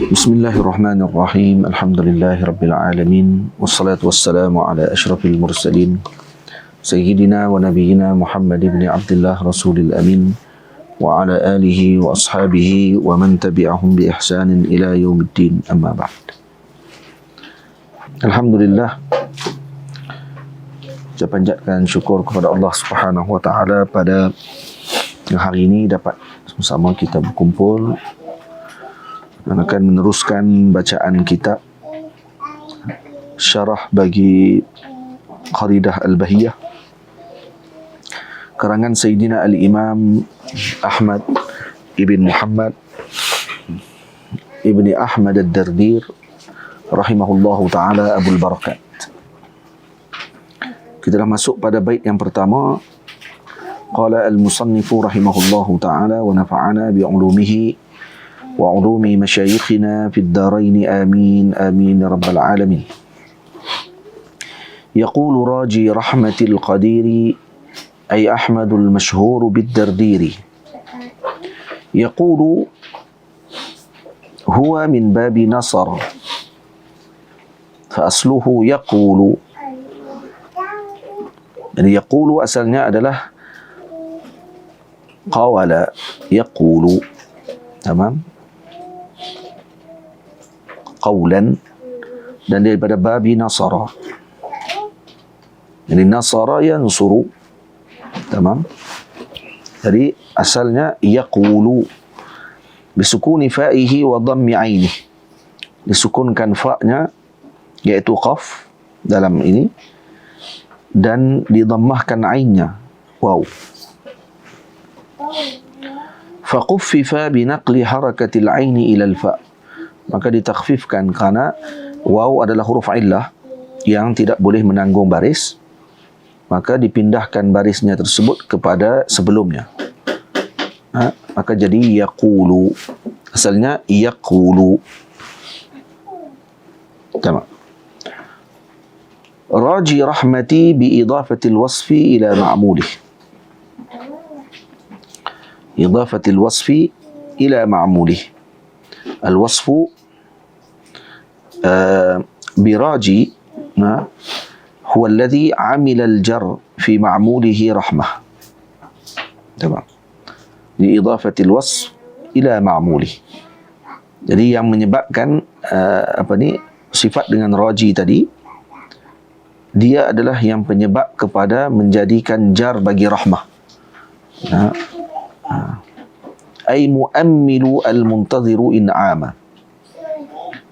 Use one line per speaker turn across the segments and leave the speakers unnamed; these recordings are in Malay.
Bismillahirrahmanirrahim. Alhamdulillahirabbil alamin. Wassalatu wassalamu ala asyrafil mursalin. Sayyidina wa nabiyyina Muhammad ibn Abdullah Rasulil Amin wa ala alihi wa ashabihi wa man tabi'ahum bi ihsanin ila yaumiddin. Amma ba'd. Alhamdulillah, saya panjatkan syukur kepada Allah Subhanahu wa taala pada hari ini dapat bersama kita berkumpul dan akan meneruskan bacaan kitab syarah bagi Qaridah Al-Bahiyah karangan Sayyidina Al-Imam Ahmad ibn Muhammad ibn Ahmad Ad-Dardir rahimahullahu ta'ala Abul Barakat. Kita dah masuk pada bait yang pertama. Qala al-musannifu rahimahullahu ta'ala wa nafa'ana bi'ulumihi وعلوم مشايخنا في الدارين آمين آمين رب العالمين. يقول راجي رحمة القدير أي أحمد المشهور بالدردير، يقول هو من باب نصر فأصله يقول، يعني يقول أصلnya adalah قال يقول، تمام، qawlan, dan daripada babi nasara. Jadi nasara yansuru, tamam. Jadi asalnya yaqulu bisukuni fa'ihi wa dhammi 'ainihi. Disukunkan fa-nya yaitu qaf dalam ini dan didammahkan ainnya waw. Faquffifa binaqli harakatil aini ila al-fa', maka ditakhfifkan kerana waw adalah huruf illah yang tidak boleh menanggung baris, maka dipindahkan barisnya tersebut kepada sebelumnya. Maka jadi yaqulu, asalnya yaqulu. Tamam. Raji rahmati bi idafati al-wasfi ila ma'mulih. Idafati al-wasfi ila ma'mulih. Al-wasfu براجي هو الذي عمل الجر في معموله رحمة، تمام، لإضافة الوصف إلى معموله. Jadi yang menyebabkan sifat dengan raji tadi, dia adalah yang penyebab kepada menjadikan jar bagi rahmah. Ay muammilu al-muntadhiru in'ama.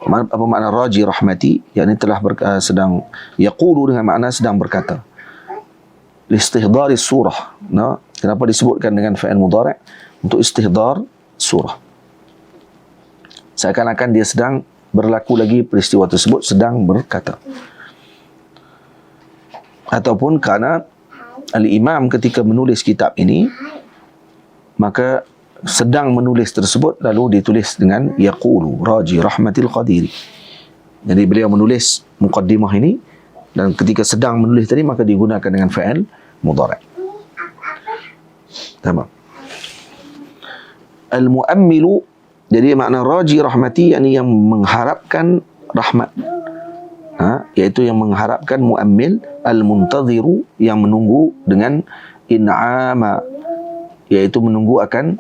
Apa makna raji rahmati? Yakni telah sedang yaqulu dengan makna sedang berkata. Listihdari surah. Kenapa disebutkan dengan fa'il mudhari'? Untuk istihdar surah. Seakan-akan dia sedang berlaku lagi peristiwa tersebut, sedang berkata. Ataupun kerana al-imam ketika menulis kitab ini, maka sedang menulis tersebut lalu ditulis dengan yaqulu raji rahmatil qadiri. Jadi beliau menulis muqaddimah ini dan ketika sedang menulis tadi maka digunakan dengan fa'il mudhari'. Tamam. Al-muammilu, jadi makna raji rahmati yakni yang mengharapkan rahmat, iaitu yang mengharapkan muammil. Al-muntadhiru, yang menunggu dengan in'ama, iaitu menunggu akan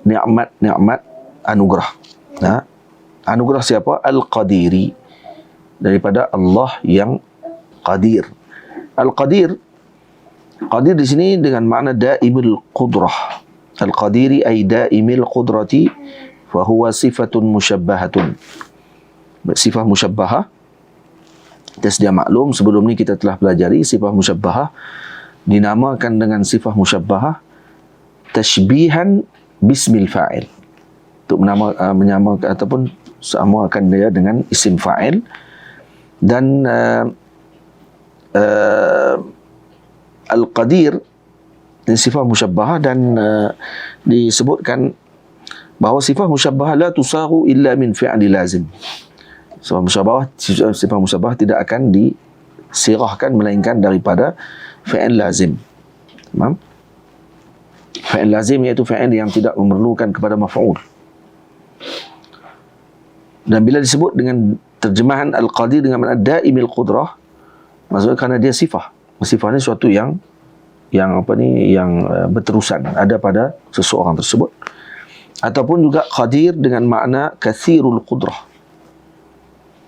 nikmat-nikmat anugerah. Anugerah siapa? Al-Qadiri, daripada Allah yang Qadir. Al-Qadir, Qadir di sini dengan makna daimul qudrah. Al-Qadiri ay daimil qudrati, fa huwa sifatun musyabbahatun. Sifat musyabbahah, kita sedia maklum sebelum ni kita telah pelajari sifat musyabbahah dinamakan dengan sifat musyabbahah tashbihan bismil fa'il, untuk menyamakan ataupun samakan dia dengan isim fa'il. Dan al-qadir dan sifat musyabbahah, dan disebutkan bahawa sifat musyabbahah la tusaru illa min fi'li lazim. Sifat musyabbahah tidak akan disirahkan melainkan daripada fi'il lazim. Faham? Fa'il lazim iaitu fa'il yang tidak memerlukan kepada maf'ul. Dan bila disebut dengan terjemahan Al-Qadir dengan makna daimil qudrah, maksudnya kerana dia sifat. Sifat ni suatu yang berterusan ada pada seseorang tersebut. Ataupun juga qadir dengan makna kathirul qudrah.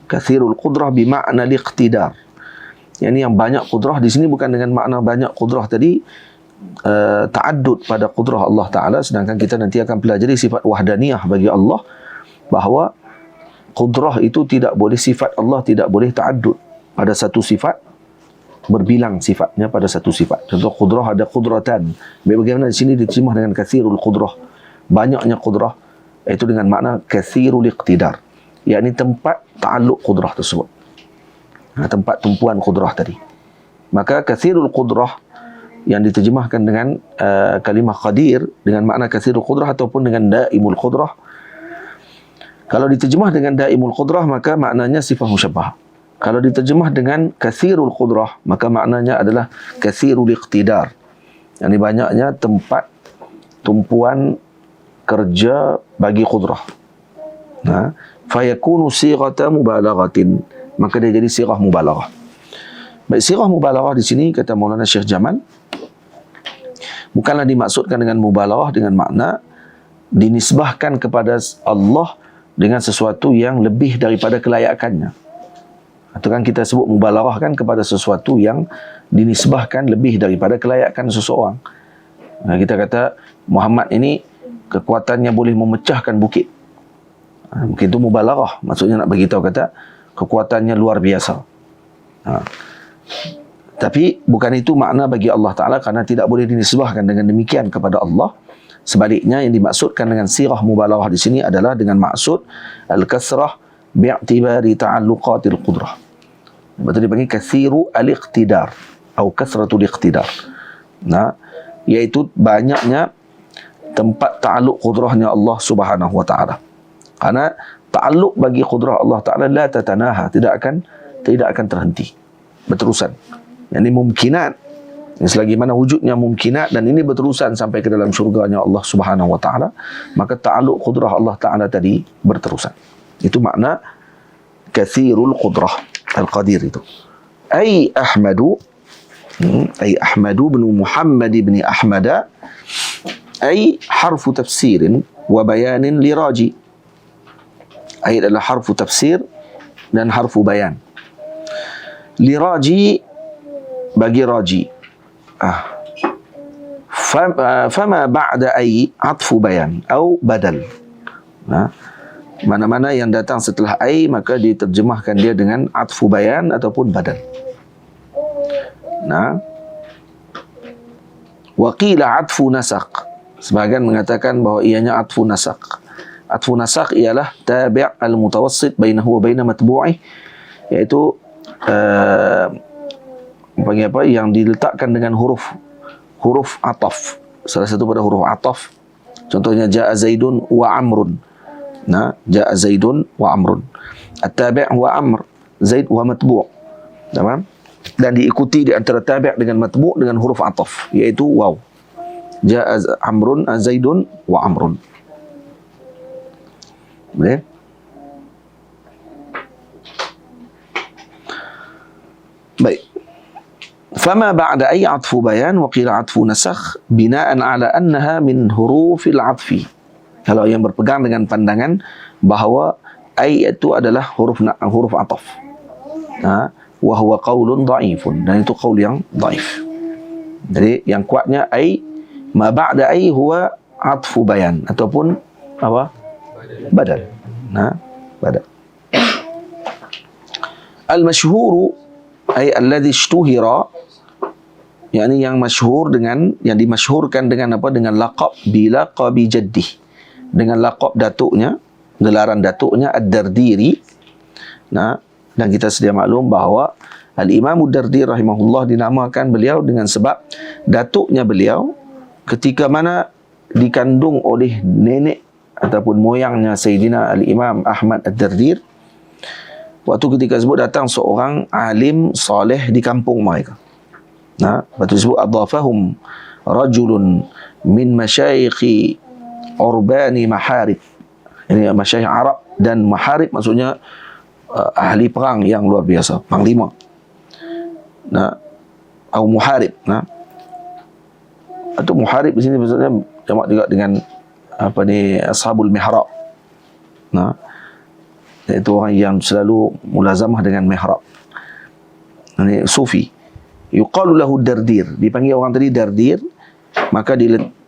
Kathirul qudrah bermakna liqtidar. Yang banyak qudrah di sini bukan dengan makna banyak qudrah tadi ta'addud pada qudrah Allah Ta'ala, sedangkan kita nanti akan pelajari sifat wahdaniyah bagi Allah, bahawa qudrah itu tidak boleh, sifat Allah tidak boleh ta'addud pada satu sifat, berbilang sifatnya pada satu sifat. Contoh qudrah ada qudratan. Bagaimana di sini diterjemah dengan kathirul qudrah, banyaknya qudrah, itu dengan makna kathirul iqtidar, yakni tempat ta'alluq qudrah tersebut, tempat tumpuan qudrah tadi. Maka kathirul qudrah yang diterjemahkan dengan kalimah qadir dengan makna kathirul qudrah ataupun dengan daimul qudrah. Kalau diterjemah dengan daimul qudrah maka maknanya sifat musyabbah. Kalau diterjemah dengan kathirul qudrah maka maknanya adalah kathirul iqtidar, yang banyaknya tempat tumpuan kerja bagi qudrah. Fayakunu sighata mubalaghatin, maka dia jadi sirah mubalaghah. Baik, sirah mubalaghah di sini kata Maulana Syekh Jamal bukanlah dimaksudkan dengan mubalaghah dengan makna dinisbahkan kepada Allah dengan sesuatu yang lebih daripada kelayakannya. Atau kan kita sebut mubalaghah kan kepada sesuatu yang dinisbahkan lebih daripada kelayakan seseorang. Kita kata Muhammad ini kekuatannya boleh memecahkan bukit. Mungkin itu mubalaghah, maksudnya nak bagi tahu kata kekuatannya luar biasa. Tapi bukan itu makna bagi Allah Ta'ala, kerana tidak boleh dinisbahkan dengan demikian kepada Allah. Sebaliknya yang dimaksudkan dengan sirah mubalaghah di sini adalah dengan maksud al-kasrah bi'tibari ta'alluqatil qudrah. Betul dipanggil kathiru al-iqtidar atau kasratul iqtidar. Iaitu banyaknya tempat ta'alluq qudrahnya Allah Subhanahu wa Ta'ala. Karena ta'alluq bagi qudrah Allah Ta'ala la tatanaha, tidak akan terhenti, berterusan. Yang ini mumkinat, selagi mana wujudnya mumkinat dan ini berterusan sampai ke dalam syurganya Allah Subhanahu wa Ta'ala, maka ta'alluq qudrah Allah Ta'ala tadi berterusan. Itu makna kathirul qudrah al-qadir itu. Ay Ahmadu bin Muhammad bin Ahmada, ay harfu tafsirin wa bayanin li raji. Ay adalah harfu tafsir dan harfu bayan. Li raji, bagi raji. Fama ba'da ay atfu bayan atau badal. Mana-mana yang datang setelah ay maka diterjemahkan dia dengan atfu bayan ataupun badal. Wa qila atfu nasaq. Sebahagian mengatakan bahawa ianya atfu nasaq. Atfu nasaq ialah tabi' al-mutawassit bainahu wa baina matbu'ih, iaitu yang diletakkan dengan huruf ataf, salah satu pada huruf ataf. Contohnya ja'a zaidun wa amrun. Ja'a zaidun wa amrun. At-tabi' wa amr, zaid wa matbu'. Tamam? Dan diikuti di antara tabi' dengan matbu' dengan huruf ataf, iaitu waw. Ja'a amrun zaidun wa amrun. Boleh? Baik. Fama ba'da ay atfu bayan wa qila atfu nasakh bina'an ala annaha min hurufil atfi. Kalau yang berpegang dengan pandangan bahawa ay itu adalah huruf ataf. Wa huwa qaulun dha'ifun, dan itu qaul yang dhaif. Jadi yang kuatnya ay, ma ba'da ay huwa atfu bayan ataupun apa? Badal. Badal. Al-masyhuru ay alladhi ishtuhira, yakni yang masyhur dengan, yang dimasyhurkan dengan apa? Dengan laqab bilaqabi jaddih, dengan laqab datuknya, gelaran datuknya Ad-Dardiri. Dan kita sedia maklum bahawa Al-Imam Ad-Dardiri rahimahullah dinamakan beliau dengan sebab datuknya beliau ketika mana dikandung oleh nenek ataupun moyangnya Sayyidina Al-Imam Ahmad Ad-Dardir. Waktu ketika sebut datang seorang alim soleh di kampung mereka. Waktu disebut adhafahum rajulun min masyayikhi urbani maharib. Ini masyayikh Arab, dan muharib maksudnya ahli perang yang luar biasa, panglima. Nah, atau muharib. Nah, atau muharib di sini maksudnya jamak juga dengan apa ni, ashabul mihrab. Nah, iaitu orang yang selalu mulazamah dengan mihrab. Ini sufi. Yuqalu lahu Dardir, dipanggil orang tadi Dardir. Maka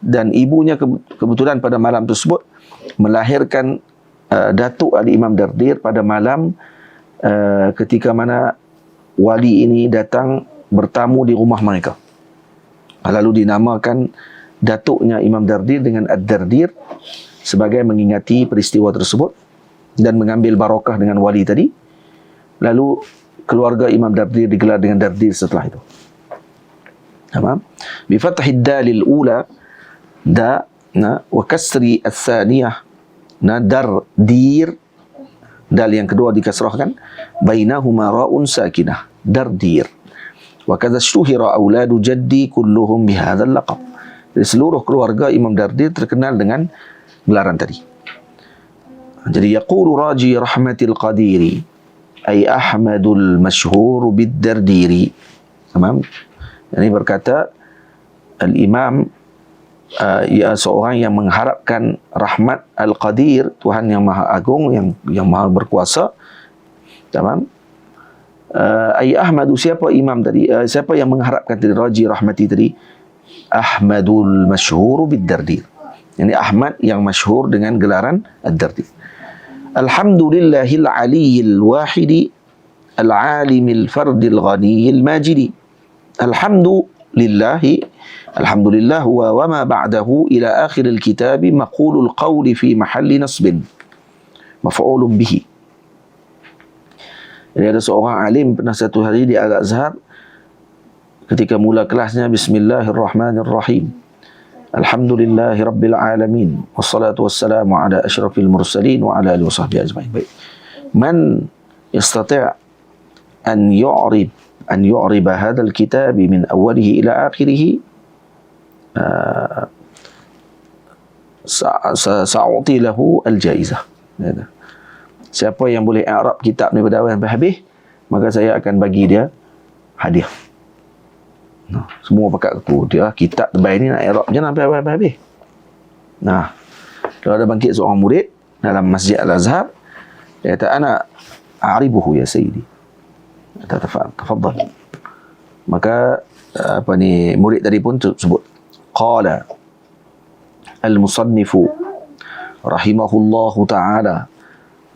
dan ibunya kebetulan pada malam tersebut melahirkan datuk al-Imam Dardir pada malam ketika mana wali ini datang bertamu di rumah mereka. Lalu dinamakan datuknya Imam Dardir dengan Ad-Dardir sebagai mengingati peristiwa tersebut dan mengambil barakah dengan wali tadi. Lalu keluarga Imam Dardir digelar dengan Dardir setelah itu. Tamam. Bi fathid dalil ula da wa kasri ats-tsaniyah Dardir, dal yang kedua dikasrahkan, bainahuma ra'un sakinah, Dardir. Wa kadza syuhira auladu jaddi kulluhum bihadzal laqab. Jadi seluruh keluarga Imam Dardir terkenal dengan gelaran tadi. Jadi yaqulu raji rahmatil qadiri ay Ahmadul masyhur bid-Dardiri. Tamam. Ini berkata al-Imam seorang yang mengharapkan rahmat Al-Qadir, Tuhan yang Maha Agung, yang Maha Berkuasa. Tamam. Ay Ahmadu, siapa imam tadi? Siapa yang mengharapkan tadi raji rahmati tadi? Ahmadul masyhur bid-Dardir. Yani Ahmad yang masyhur dengan gelaran Ad-Dardir. Alhamdulillahil aliyyil wahidi al-alimil fardil ghaniyil majidi. Alhamdulillah huwa wa ma ba'dahu ila akhiril kitab maqulul qawli fi mahalli nasbin maf'ulun bihi. Jadi ada seorang alim pernah satu hari di Al-Azhar, ketika mula kelasnya Bismillahirrahmanirrahim, Alhamdulillahi Rabbil Alamin, wassalatu wassalamu ala ashrafil mursalin wa ala alihi wa sahbihi ajma'in. Baik. Man yastati' an yu'riba hadzal kitab min awwalihi ila akhirih sa'uti lahu al-jaizah. Siapa yang boleh i'rab kitab ni pada awal sampai habis, maka saya akan bagi dia hadiah. Nah, semua pakat aku, dia kitab terbaik ni nak i'rab je sampai awal sampai habis. Nah, kalau ada bangkit seorang murid dalam Masjid Al-Azhar, dia kata, ana a'ribuhu ya sayyidi. Tafadhal. Maka murid tadi pun sebut, qala al-musannifu rahimahullahu ta'ala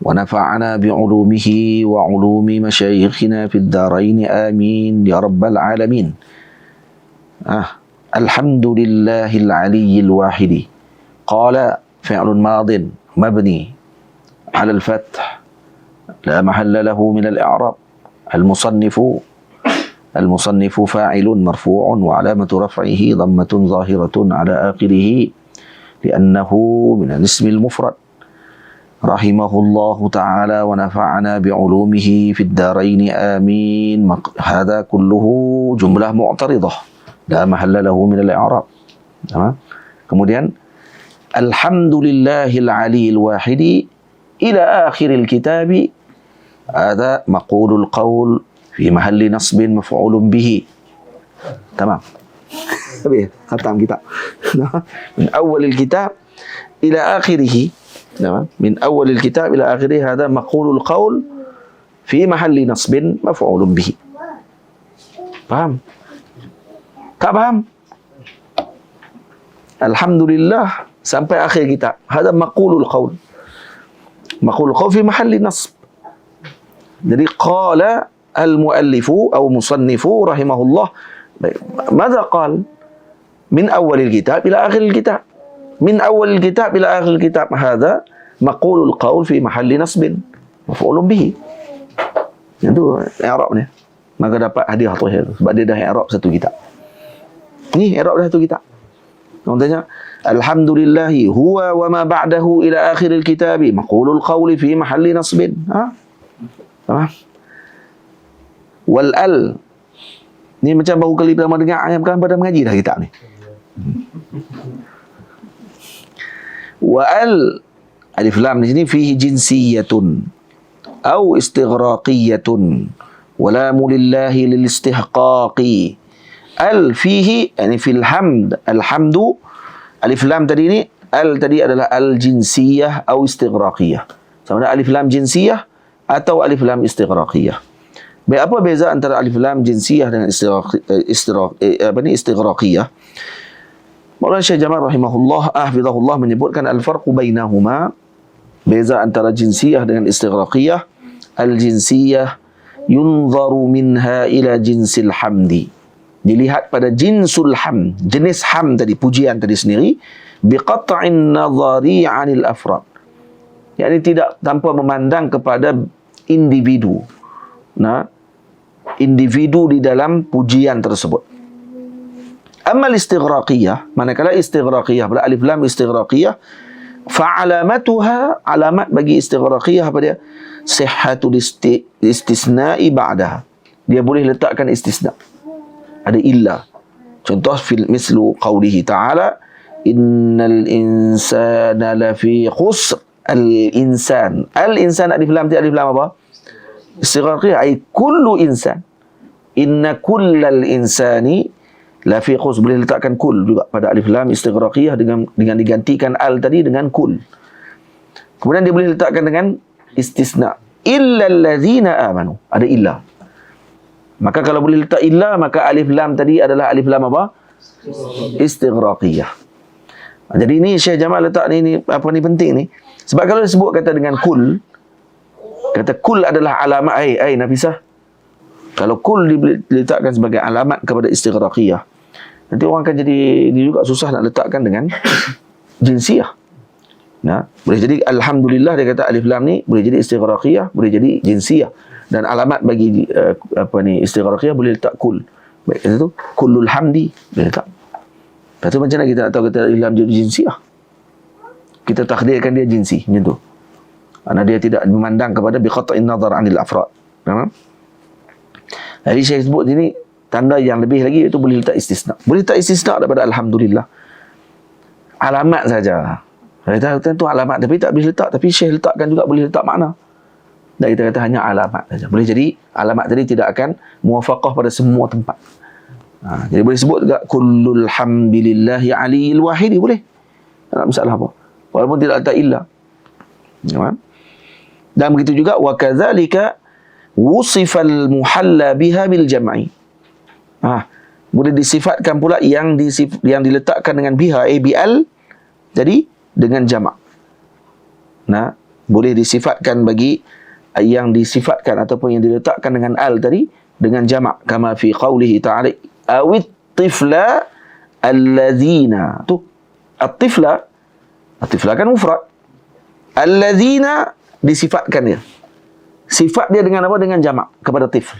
wa nafa'ana bi'ulumihi wa 'ulumi masyayikhina fid darain amin ya rabbal alamin. Alhamdulillahil aliyyil wahidi. Qala fi'lun madin mabni 'ala al-fath la mahalla lahu min al-i'rab. المصنف فاعل مرفوع وعلامة رفعه ضمة ظاهرة على آخره لأنه من الاسم المفرد. رحمه الله تعالى ونفعنا بعلومه في الدارين آمين. هذا كله جملة معترضة لا محل له من الإعراب. Kemudian Alhamdulillahil aliyil wahidi ila akhiril kitabi. هذا مقول القول في محل نصب مفعول به. تمام. ختم كتاب من أول الكتاب إلى آخره. تمام. من أول الكتاب إلى آخره هذا مقول القول في محل نصب مفعول به. فهم؟ tak faham? Alhamdulillah sampai akhir kitab. Hada maqulul qaul. Maqulul qaul fi mahalli nasb. Jadi qala al-muallifu atau musannifu rahimahullah. Mada qal? Min awalil kitab ila akhiril kitab. Min awalil kitab ila akhiril kitab. Hada maqulul qaul fi mahalli nasbin maf'ulun bihi. Itu i'rab ni. Maka dapat hadiah tu sebab dia dah i'rab satu kitab. Ni i'rab dah satu kitab. Contohnya alhamdulillahi huwa wa ma ba'dahu ila akhiril kitabi maqulul qawli fi mahalli nasbin. Faham? Wal al ni macam baru kali pertama dengar, bukan pada mengaji dah kitab ni. Wa al Alif lam di sini fihi jinsiyatun au istighraqiyatun wa lamu lillahi lil istihqaqi. Al fihi yani fil hamd, alhamdu. Alif lam tadi ni, al tadi adalah al jinsiyah atau istighraqiyah. Sama ada alif lam jinsiyah atau alif lam istighraqiyah. Baik, apa beza antara alif lam jinsiyah dengan istighraqiyah? Maulana Syekh Jamal rahimahullah hafizahullah menyebutkan al-farqu bainahuma, beza antara jinsiyah dengan istighraqiyah. Al-jinsiyah yunzaru minha ila jinsil hamdi, dilihat pada jinsul hamd, jenis hamd tadi, pujian tadi sendiri, biqat'in nazari 'anil afrad, yakni tidak tanpa memandang kepada individu. Nah, individu di dalam pujian tersebut. Amma istighraqiyah, manakala istighraqiyah pada alif lam istighraqiyah, fa'alamatuha, alamat bagi istighraqiyah apa dia? Sihhatul istisna'i ba'daha, dia boleh letakkan istisna, ada illa. Contoh mislu qawlihi ta'ala innal insana lafi khusr. Al-insan, al-insan alif lam apa? Istighraqiyah, ay kullu insan. Inna kullal insani lafi khusr, boleh letakkan kull juga pada alif lam istighraqiyah dengan digantikan al tadi dengan kull. Kemudian dia boleh letakkan dengan istisna, illa allazina amanu, ada illa. Maka kalau boleh letak illa, maka alif lam tadi adalah alif lam apa? Istighraqiyah. Jadi ini Syekh Jamal letak ni apa ni penting ni. Sebab kalau disebut kata dengan kul, kata kul adalah alamat, Nafisah, kalau kul diletakkan sebagai alamat kepada istighraqiyah, nanti orang akan jadi, dia juga susah nak letakkan dengan jinsiyah. Nah, boleh jadi alhamdulillah dia kata alif lam ni boleh jadi istighraqiyah, boleh jadi jinsiyah, dan alamat bagi istighraqiyah boleh letak kul. Baik, kata tu kullul hamdi boleh letak. Lepas tu macam mana kita nak tahu kata alif lam jadi jinsiyah? Kita takdirkan dia jinsi macam tu. Karena dia tidak memandang kepada biqat'in nazar 'anil afrad. Jadi saya sebut ini tanda yang lebih lagi, itu boleh letak istisna. Boleh letak istisna daripada alhamdulillah. Alamat saja. Kita kata tu alamat, tapi tak boleh letak. Tapi Syekh letakkan juga boleh letak makna. Dan kita kata hanya alamat saja. Boleh jadi alamat tadi tidak akan muwafaqah pada semua tempat. Jadi boleh sebut juga kullul hamdilillahi aliyil wahidi, boleh. Tak ada masalah apa. Walaupun tidak letak illa. Dan begitu juga wa kadzalika wusifal muhalla biha bil jam'i. Boleh disifatkan pula yang diletakkan dengan biha, ABL, jadi dengan jamak. Nah, boleh disifatkan bagi yang disifatkan ataupun yang diletakkan dengan al tadi dengan jamak, kama fi qawlihi ta'ala awit tifla alladzina. Tu at-tifla kan mufrad, alladzina disifatkan dia, sifat dia dengan apa? Dengan jamak kepada tifl.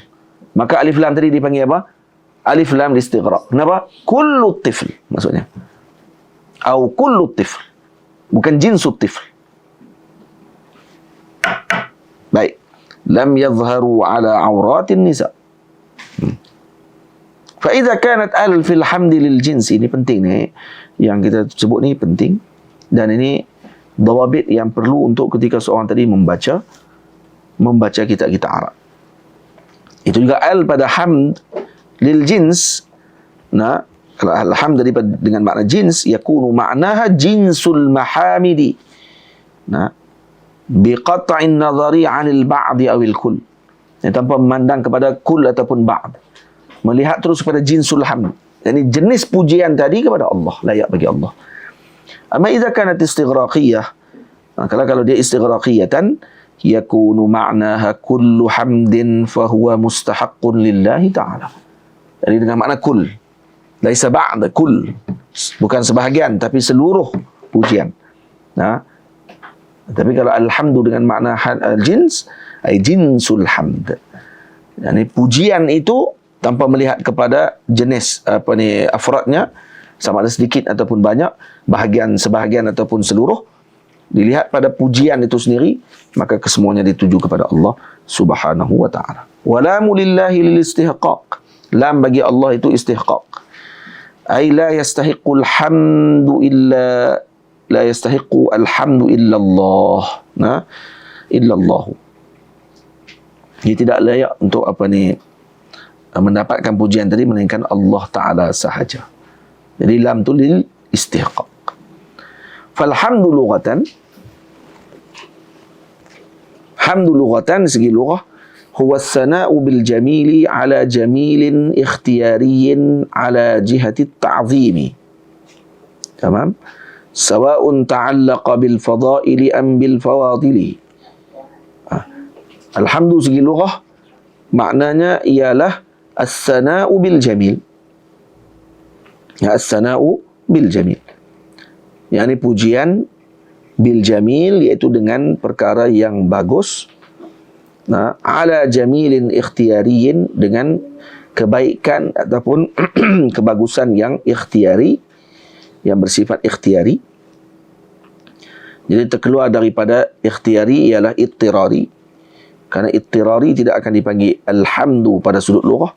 Maka alif lam tadi dipanggil apa? Alif lam istighraq. Kenapa? Kullu tifl maksudnya, atau kullu tifl, bukan jinsut tifl. Baik, lam yadhharu ala auratin nisa. Fa idza kanat al fil hamdi lil jins, ini penting ni, yang kita sebut ni penting, dan ini dawabit yang perlu untuk ketika seorang tadi membaca kitab-kitab Arab. Itu juga al pada hamd lil jins. Nah, kalau al-hamd dengan makna jins, yakunu ma'naha jinsul mahamidi. Nah, biqat'in nazari 'anil ba'di awil kull. Tanpa memandang kepada kul ataupun ba'd. Melihat terus kepada jinsul hamd. Yani jenis pujian tadi kepada Allah, layak bagi Allah. Amma idza kanat istighraqiyah, kalau dia istighraqiyatan, yakunu ma'naha kullu hamdin fahuwa mustahaqqun lillahi ta'ala. Jadi dengan makna kull, laisa ba'da kull, bukan sebahagian tapi seluruh pujian. Tapi kalau alhamdu dengan makna jins, ay jinsul hamd, yani pujian itu tanpa melihat kepada jenis afradnya, sama ada sedikit ataupun banyak, sebahagian ataupun seluruh, dilihat pada pujian itu sendiri, maka kesemuanya dituju kepada Allah Subhanahu wa ta'ala. Walamu lillahi lil istihqaq, lam bagi Allah itu istihqaq, ay la yastahiqul hamdu illa la yastahiqu alhamdu illallah. Nah, illallah. Dia tidak layak untuk mendapatkan pujian tadi melainkan Allah Ta'ala sahaja. Jadi lam tu lil istihqaq. Falhamdu lughatan, hamdu lughatan segi lughah, huwa as-sana'u bil jamili ala jamilin ikhtiyariyin ala jihati at-ta'zimi. Tamam? Sawa'un ta'allaqa bil fadaili am bil fawadili. Alhamdu segi lughah maknanya ialah as-sana'u bil jamil. Ya, as-sana'u bil jamil. Yakni pujian bil jamil, iaitu dengan perkara yang bagus. Nah, ala jamilin ikhtiyariyin, dengan kebaikan ataupun kebagusan yang ikhtiyari, yang bersifat ikhtiyari. Jadi terkeluar daripada ikhtiyari ialah ittirari. Karena ittirari tidak akan dipanggil alhamdu pada sudut lughah,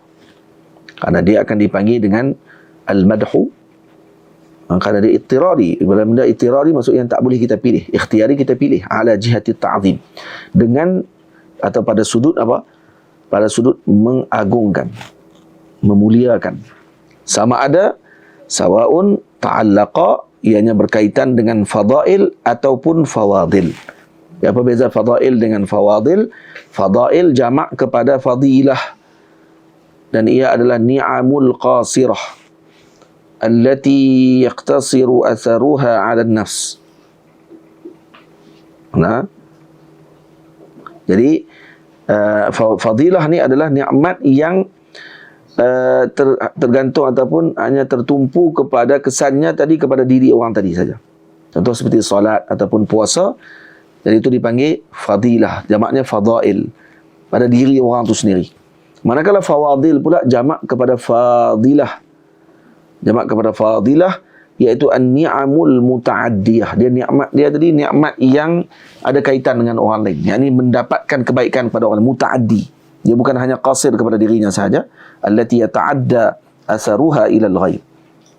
karena dia akan dipanggil dengan al-madhu. Karena dia ittirari. Bila benda ittirari maksud yang tak boleh kita pilih. Ikhtiyari kita pilih ala jihati ta'zim, dengan atau pada sudut apa? Pada sudut mengagungkan, memuliakan. Sama ada sawaun ta'allaqa, ianya berkaitan dengan fadail ataupun fawadil. Apa beza fadail dengan fawadil? Fadail jamak kepada fadilah, dan ia adalah ni'amul qasirah allati yaqtasiru atharuha 'ala an-nafs. Nah, jadi fadilah ni adalah nikmat yang tergantung ataupun hanya tertumpu kepada kesannya tadi kepada diri orang tadi saja. Contoh seperti solat ataupun puasa, jadi itu dipanggil fadilah, jamaknya fadail, pada diri orang itu sendiri. Manakala fawadil pula jamak kepada fadilah. Jamak kepada fadilah iaitu an-ni'amul muta'addiyah. Dia nikmat dia tadi nikmat yang ada kaitan dengan orang lain. Yakni mendapatkan kebaikan pada orang lain, muta'addi. Dia bukan hanya qasir kepada dirinya sahaja, allati yata'adda atharuha ila al-ghair.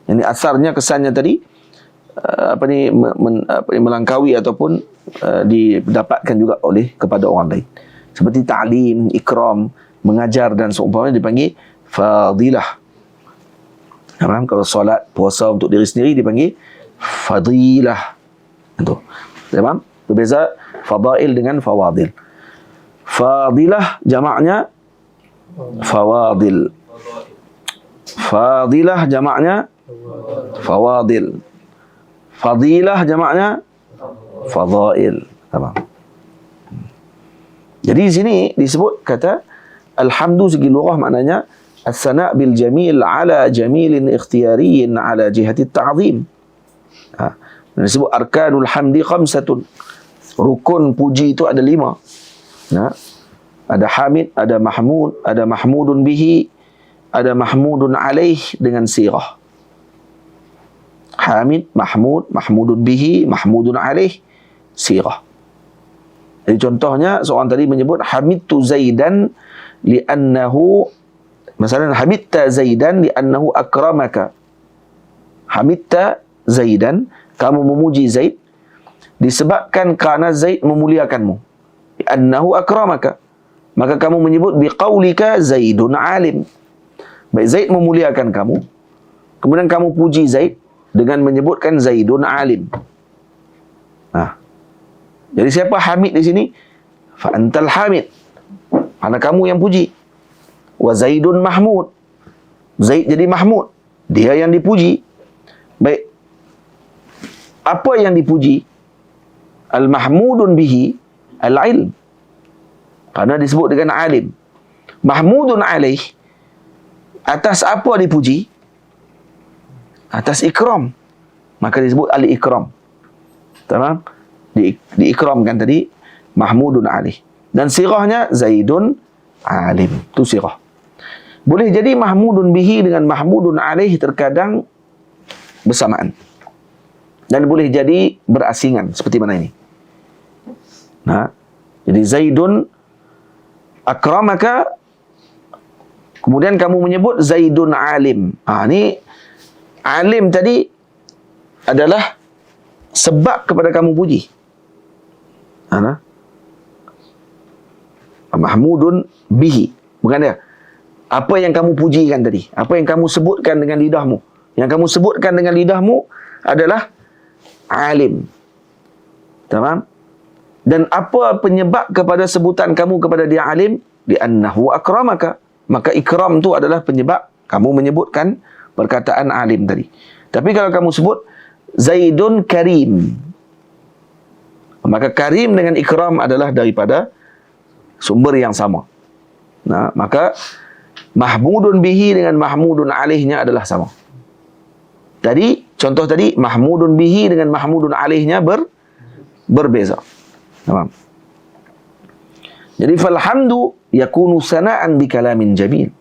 Yani asarnya, kesannya tadi melangkaui ataupun didapatkan juga oleh kepada orang lain. Seperti ta'lim, ikram, mengajar dan seumpamanya dipanggil fadilah. Kalau solat, puasa untuk diri sendiri dipanggil fadilah. Itu. Faham? Berbeza fadail dengan fawadil. Fadilah jamaknya fawadil. Fadilah jamaknya fawadil. Fadilah jamaknya fadail. Faham? Jadi di sini disebut kata alhamdu segi lughah maknanya as-sana' bil jamil ala jamilin ikhtiyariyin ala jihati ta'zim. Disebut arkanul hamdi khamsatun. Rukun puji itu ada 5. Ada hamid, ada mahmud, ada mahmudun bihi, ada mahmudun alaih dengan sirah. Hamid, mahmud, mahmudun bihi, mahmudun alaih, sirah. Jadi contohnya seorang tadi menyebut hamidtu Zaidan li'annahu, masalan hamidta Zaidan li'annahu akramaka. Hamidta Zaidan, kamu memuji Zaid disebabkan kerana Zaid memuliakanmu. Li'annahu akramaka, maka kamu menyebut biqaulika Zaidun alim. Baik, Zaid memuliakan kamu, kemudian kamu puji Zaid dengan menyebutkan Zaidun alim. Jadi siapa hamid di sini? Fa antal hamid, karena kamu yang puji. Wa Zaidun mahmud, Zaid jadi mahmud, dia yang dipuji. Baik, apa yang dipuji? Al-mahmudun bihi al-ilm, karena disebut dengan alim. Mahmudun alaih, atas apa dipuji? Atas ikram, maka disebut al-ikram. Tamam? Diikramkan tadi mahmudun alaih. Dan sirahnya Zaidun alim. Itu sirah. Boleh jadi mahmudun bihi dengan mahmudun alaih terkadang bersamaan, dan boleh jadi berasingan seperti mana ini. Jadi Zaidun akramaka, kemudian kamu menyebut Zaidun alim. Ini alim tadi adalah sebab kepada kamu puji. Mahmudun bihi. Bukan dia. Apa yang kamu pujikan tadi, apa yang kamu sebutkan dengan lidahmu. Yang kamu sebutkan dengan lidahmu adalah alim. Tamam? Dan apa penyebab kepada sebutan kamu kepada dia alim? Li'annahu akramaka. Maka ikram tu adalah penyebab kamu menyebutkan perkataan alim tadi. Tapi kalau kamu sebut Zaidun karim, maka karim dengan ikram adalah daripada sumber yang sama. Nah, maka mahmudun bihi dengan mahmudun alaihnya adalah sama. Tadi, contoh tadi, mahmudun bihi dengan mahmudun alaihnya berbeza. Faham? Jadi, falhamdu yakunu sana'an bi kalamin jamil.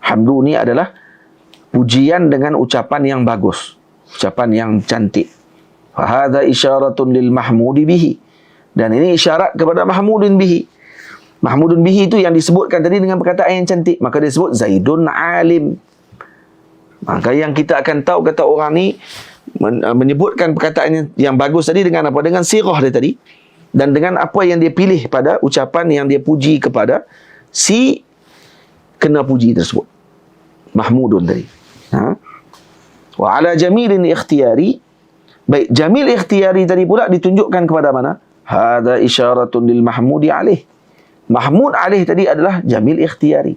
Hamdu ni adalah pujian dengan ucapan yang bagus, ucapan yang cantik. Fahadha isyaratun lil mahmudi bihi. Dan ini isyarat kepada mahmudun bihi. Mahmudun bihi itu yang disebutkan tadi dengan perkataan yang cantik. Maka dia sebut Zaidun alim. Maka yang kita akan tahu kata orang ni menyebutkan perkataan yang bagus tadi dengan apa? Dengan sirah dia tadi. Dan dengan apa yang dia pilih pada ucapan yang dia puji kepada si kena puji tersebut. Mahmudun tadi. Wa ala jamilin ikhtiyari. Baik, jamil ikhtiyari tadi pula ditunjukkan kepada mana? Hada isyaratun lil mahmudi alaih. Mahmud alaih tadi adalah jamil ikhtiyari.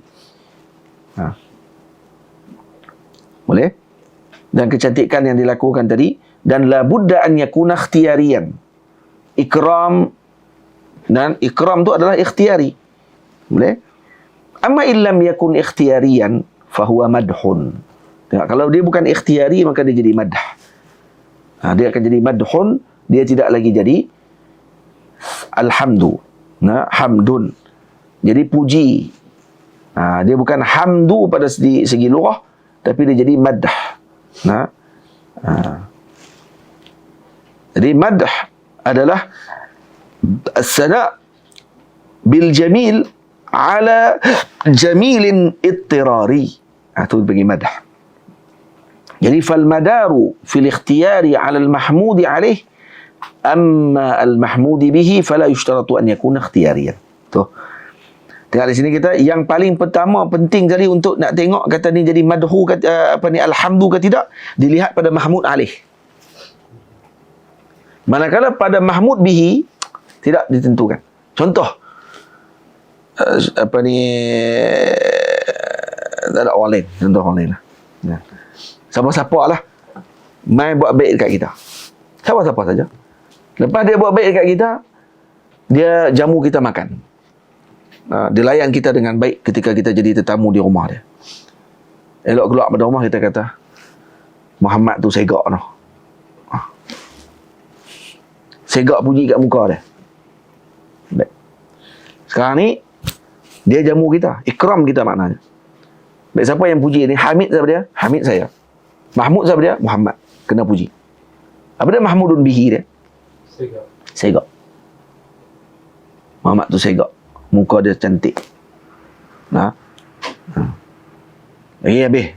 Boleh? Dan kecantikan yang dilakukan tadi. Dan la budda an yakuna ikhtiyarian. Ikram. Dan ikram tu adalah ikhtiyari. Boleh? Amma illam yakun ikhtiyarian fahuwa madhun. Tengok, kalau dia bukan ikhtiyari maka dia jadi madh. Dia akan jadi madhun, dia tidak lagi jadi alhamdu. Hamdun. Jadi puji. Dia bukan hamdu pada segi lughah, tapi dia jadi madh. Jadi madh adalah as-sana' bil jamil ala jamilin ittirari. Itu bagi madh. Jadi fal madaru fil ikhtiyari ala al-mahmudi alaih, amma al-mahmudi bihi fala yushtaratu an yakuna ikhtiyariyan. Tu. Tengok di sini kita yang paling pertama penting tadi untuk nak tengok kata ni jadi madhu kata apa ni alhamdu ke tidak, dilihat pada mahmud alaih. Manakala pada mahmud bihi tidak ditentukan. Contoh apa ni, tak ada orang lain, contoh orang lain lah. Siapa-siapa lah mai buat baik dekat kita. Siapa-siapa saja. Lepas dia buat baik dekat kita, dia jamu kita makan. Dia layan kita dengan baik ketika kita jadi tetamu di rumah dia. Elok keluar pada rumah kita kata, Muhammad tu segak noh. Segak puji kat muka dia. Baik. Sekarang ni dia jamu kita, ikram kita maknanya. Baik, siapa yang puji ni? Hamid siapa dia? Hamid saya. Mahmud siapa dia? Muhammad. Kena puji. Apa dia mahmudun bihi dia? Segak. Muhammad tu segak. Muka dia cantik. Habis.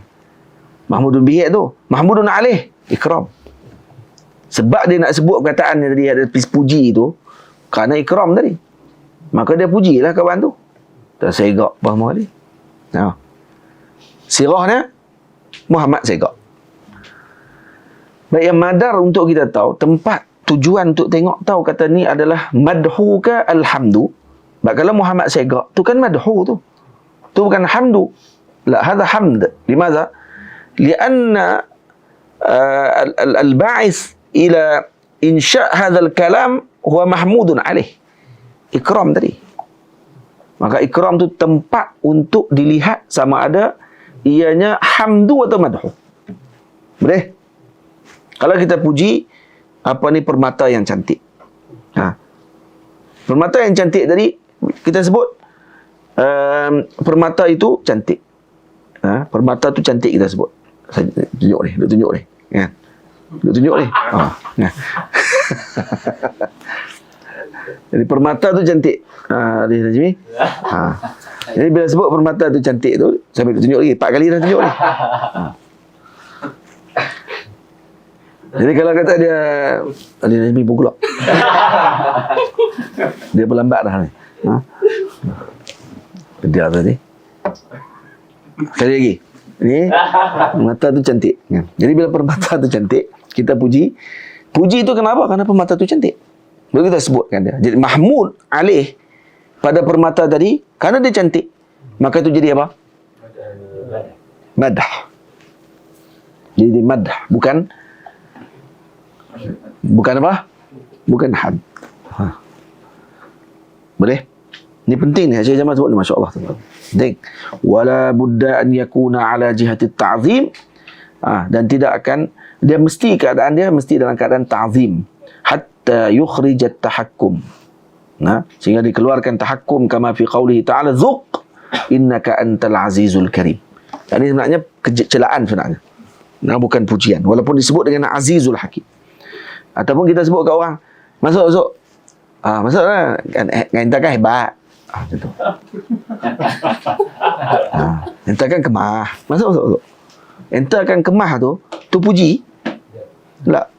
Mahmudun bihi tu. Mahmudun alaih. Ikram. Sebab dia nak sebut perkataan yang tadi ada puji tu, kerana ikram tadi. Maka dia pujilah kawan tu. Dan segak apa dia. Sirahnya Muhammad segak. Baik, yang madar untuk kita tahu, tempat tujuan untuk tengok tahu kata ni adalah madhu ke alhamdu. Sebab kalau Muhammad segak, tu kan madhu tu. Tu bukan hamdu. La, hadha hamd. Limadha? Lianna al-ba'is ila insya' hadha al-kalam huwa mahmudun alaih. Ikram tadi. Maka ikram tu tempat untuk dilihat sama ada ianya hamdu atau madhu. Boleh? Kalau kita puji apa ni permata yang cantik. Permata yang cantik tadi kita sebut permata itu cantik. Permata tu cantik kita sebut. Saya tunjuk ni, duk tunjuk ni. Kan? Duk tunjuk ni. Jadi permata tu cantik. Dia Jimmy. Jadi bila sebut permata tu cantik tu, sambil tunjuk lagi 4 kali dah tunjuk ni. Jadi kalau kata dia Ali Najmi pukul, dia berlambat dah ni. Ha? Dia tadi. Sekali lagi. Ni mata tu cantik. Jadi bila permata tu cantik, kita puji. Puji tu kenapa? Karena permata tu cantik. Baru kita sebutkan dia. Jadi mahmud alaih pada permata tadi, karena dia cantik, maka itu jadi apa? Madah. Jadi madah, bukan apa? Bukan had. Ha. Boleh? Ini penting ni. Syekh Jamal sebut ni, masya-Allah. Penting. Wala budda an yakuna ala jihati ta'zim. Dan tidak akan, dia mesti keadaan dia mesti dalam keadaan ta'zim hatta yukhrij at-tahakkum. Sehingga dikeluarkan tahakkum kama fi qaulihi ta'ala zuq innaka antal azizul karim. Ini sebenarnya celaan sebenarnya. Bukan pujian. Walaupun disebut dengan azizul hakim. Ataupun kita sebut kat orang, masuk. Masuklah. Enta kan hebat. Macam tu. Enta kan kemah. Masuk. Enta kan kemah tu puji. Tak.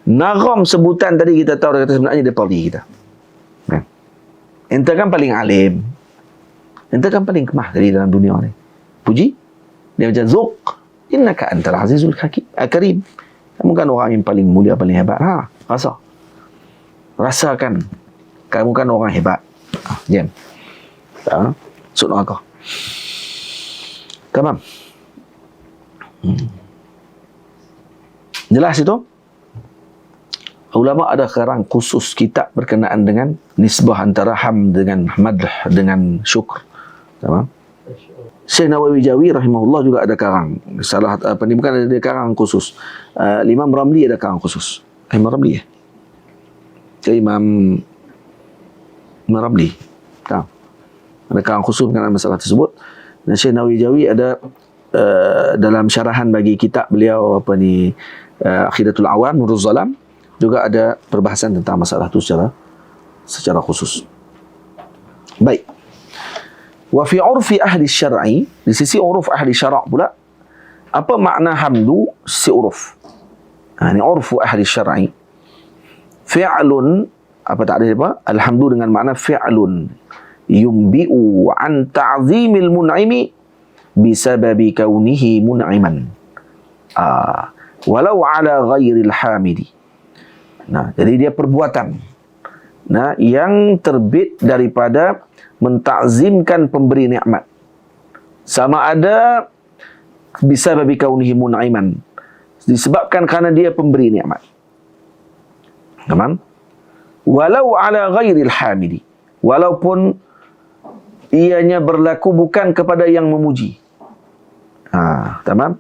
Naram sebutan tadi kita tahu, kata sebenarnya dia parli kita. Enta kan paling alim. Enta kan paling kemah tadi dalam dunia ni. Puji. Dia macam zuq innaka antal azizul karim. Kamu kan orang yang paling mulia, paling hebat. Rasakan kamu kan orang hebat. Jam. Sunat aku. Tamam. Jelas itu? Ulama ada karang khusus kitab berkenaan dengan nisbah antara hamd dengan madh dengan syukr. Tamam? Syekh Nawawi Jawi rahimahullah juga ada karang. Salah apa ni, bukan ada karang khusus. Imam Ramli ada karang khusus. Imam Ramli ya? Imam Ramli. Tahu. Ada karang khusus berkenaan masalah tersebut. Dan Syekh Nawawi Jawi ada dalam syarahan bagi kitab beliau Aqidatul Awam Nurul Zalam juga ada perbahasan tentang masalah itu secara khusus. Baik. Wa fi urfi ahli syar'i, di sisi uruf ahli syara' pula, apa makna hamdu si uruf? Ini urfu ahli syar'i. Fi'lun, apa tak ada apa? Alhamdu dengan makna fi'lun yumbi'u an ta'zimil mun'imi bisababi kaunihi mun'iman. Walau ala ghairil hamidi. Jadi dia perbuatan yang terbit daripada mentakzimkan pemberi nikmat, sama ada bisababi kaunihi mun'iman, disebabkan kerana dia pemberi nikmat. Tamam? Walau ala ghairil hamidi, walaupun ianya berlaku bukan kepada yang memuji. Tamam?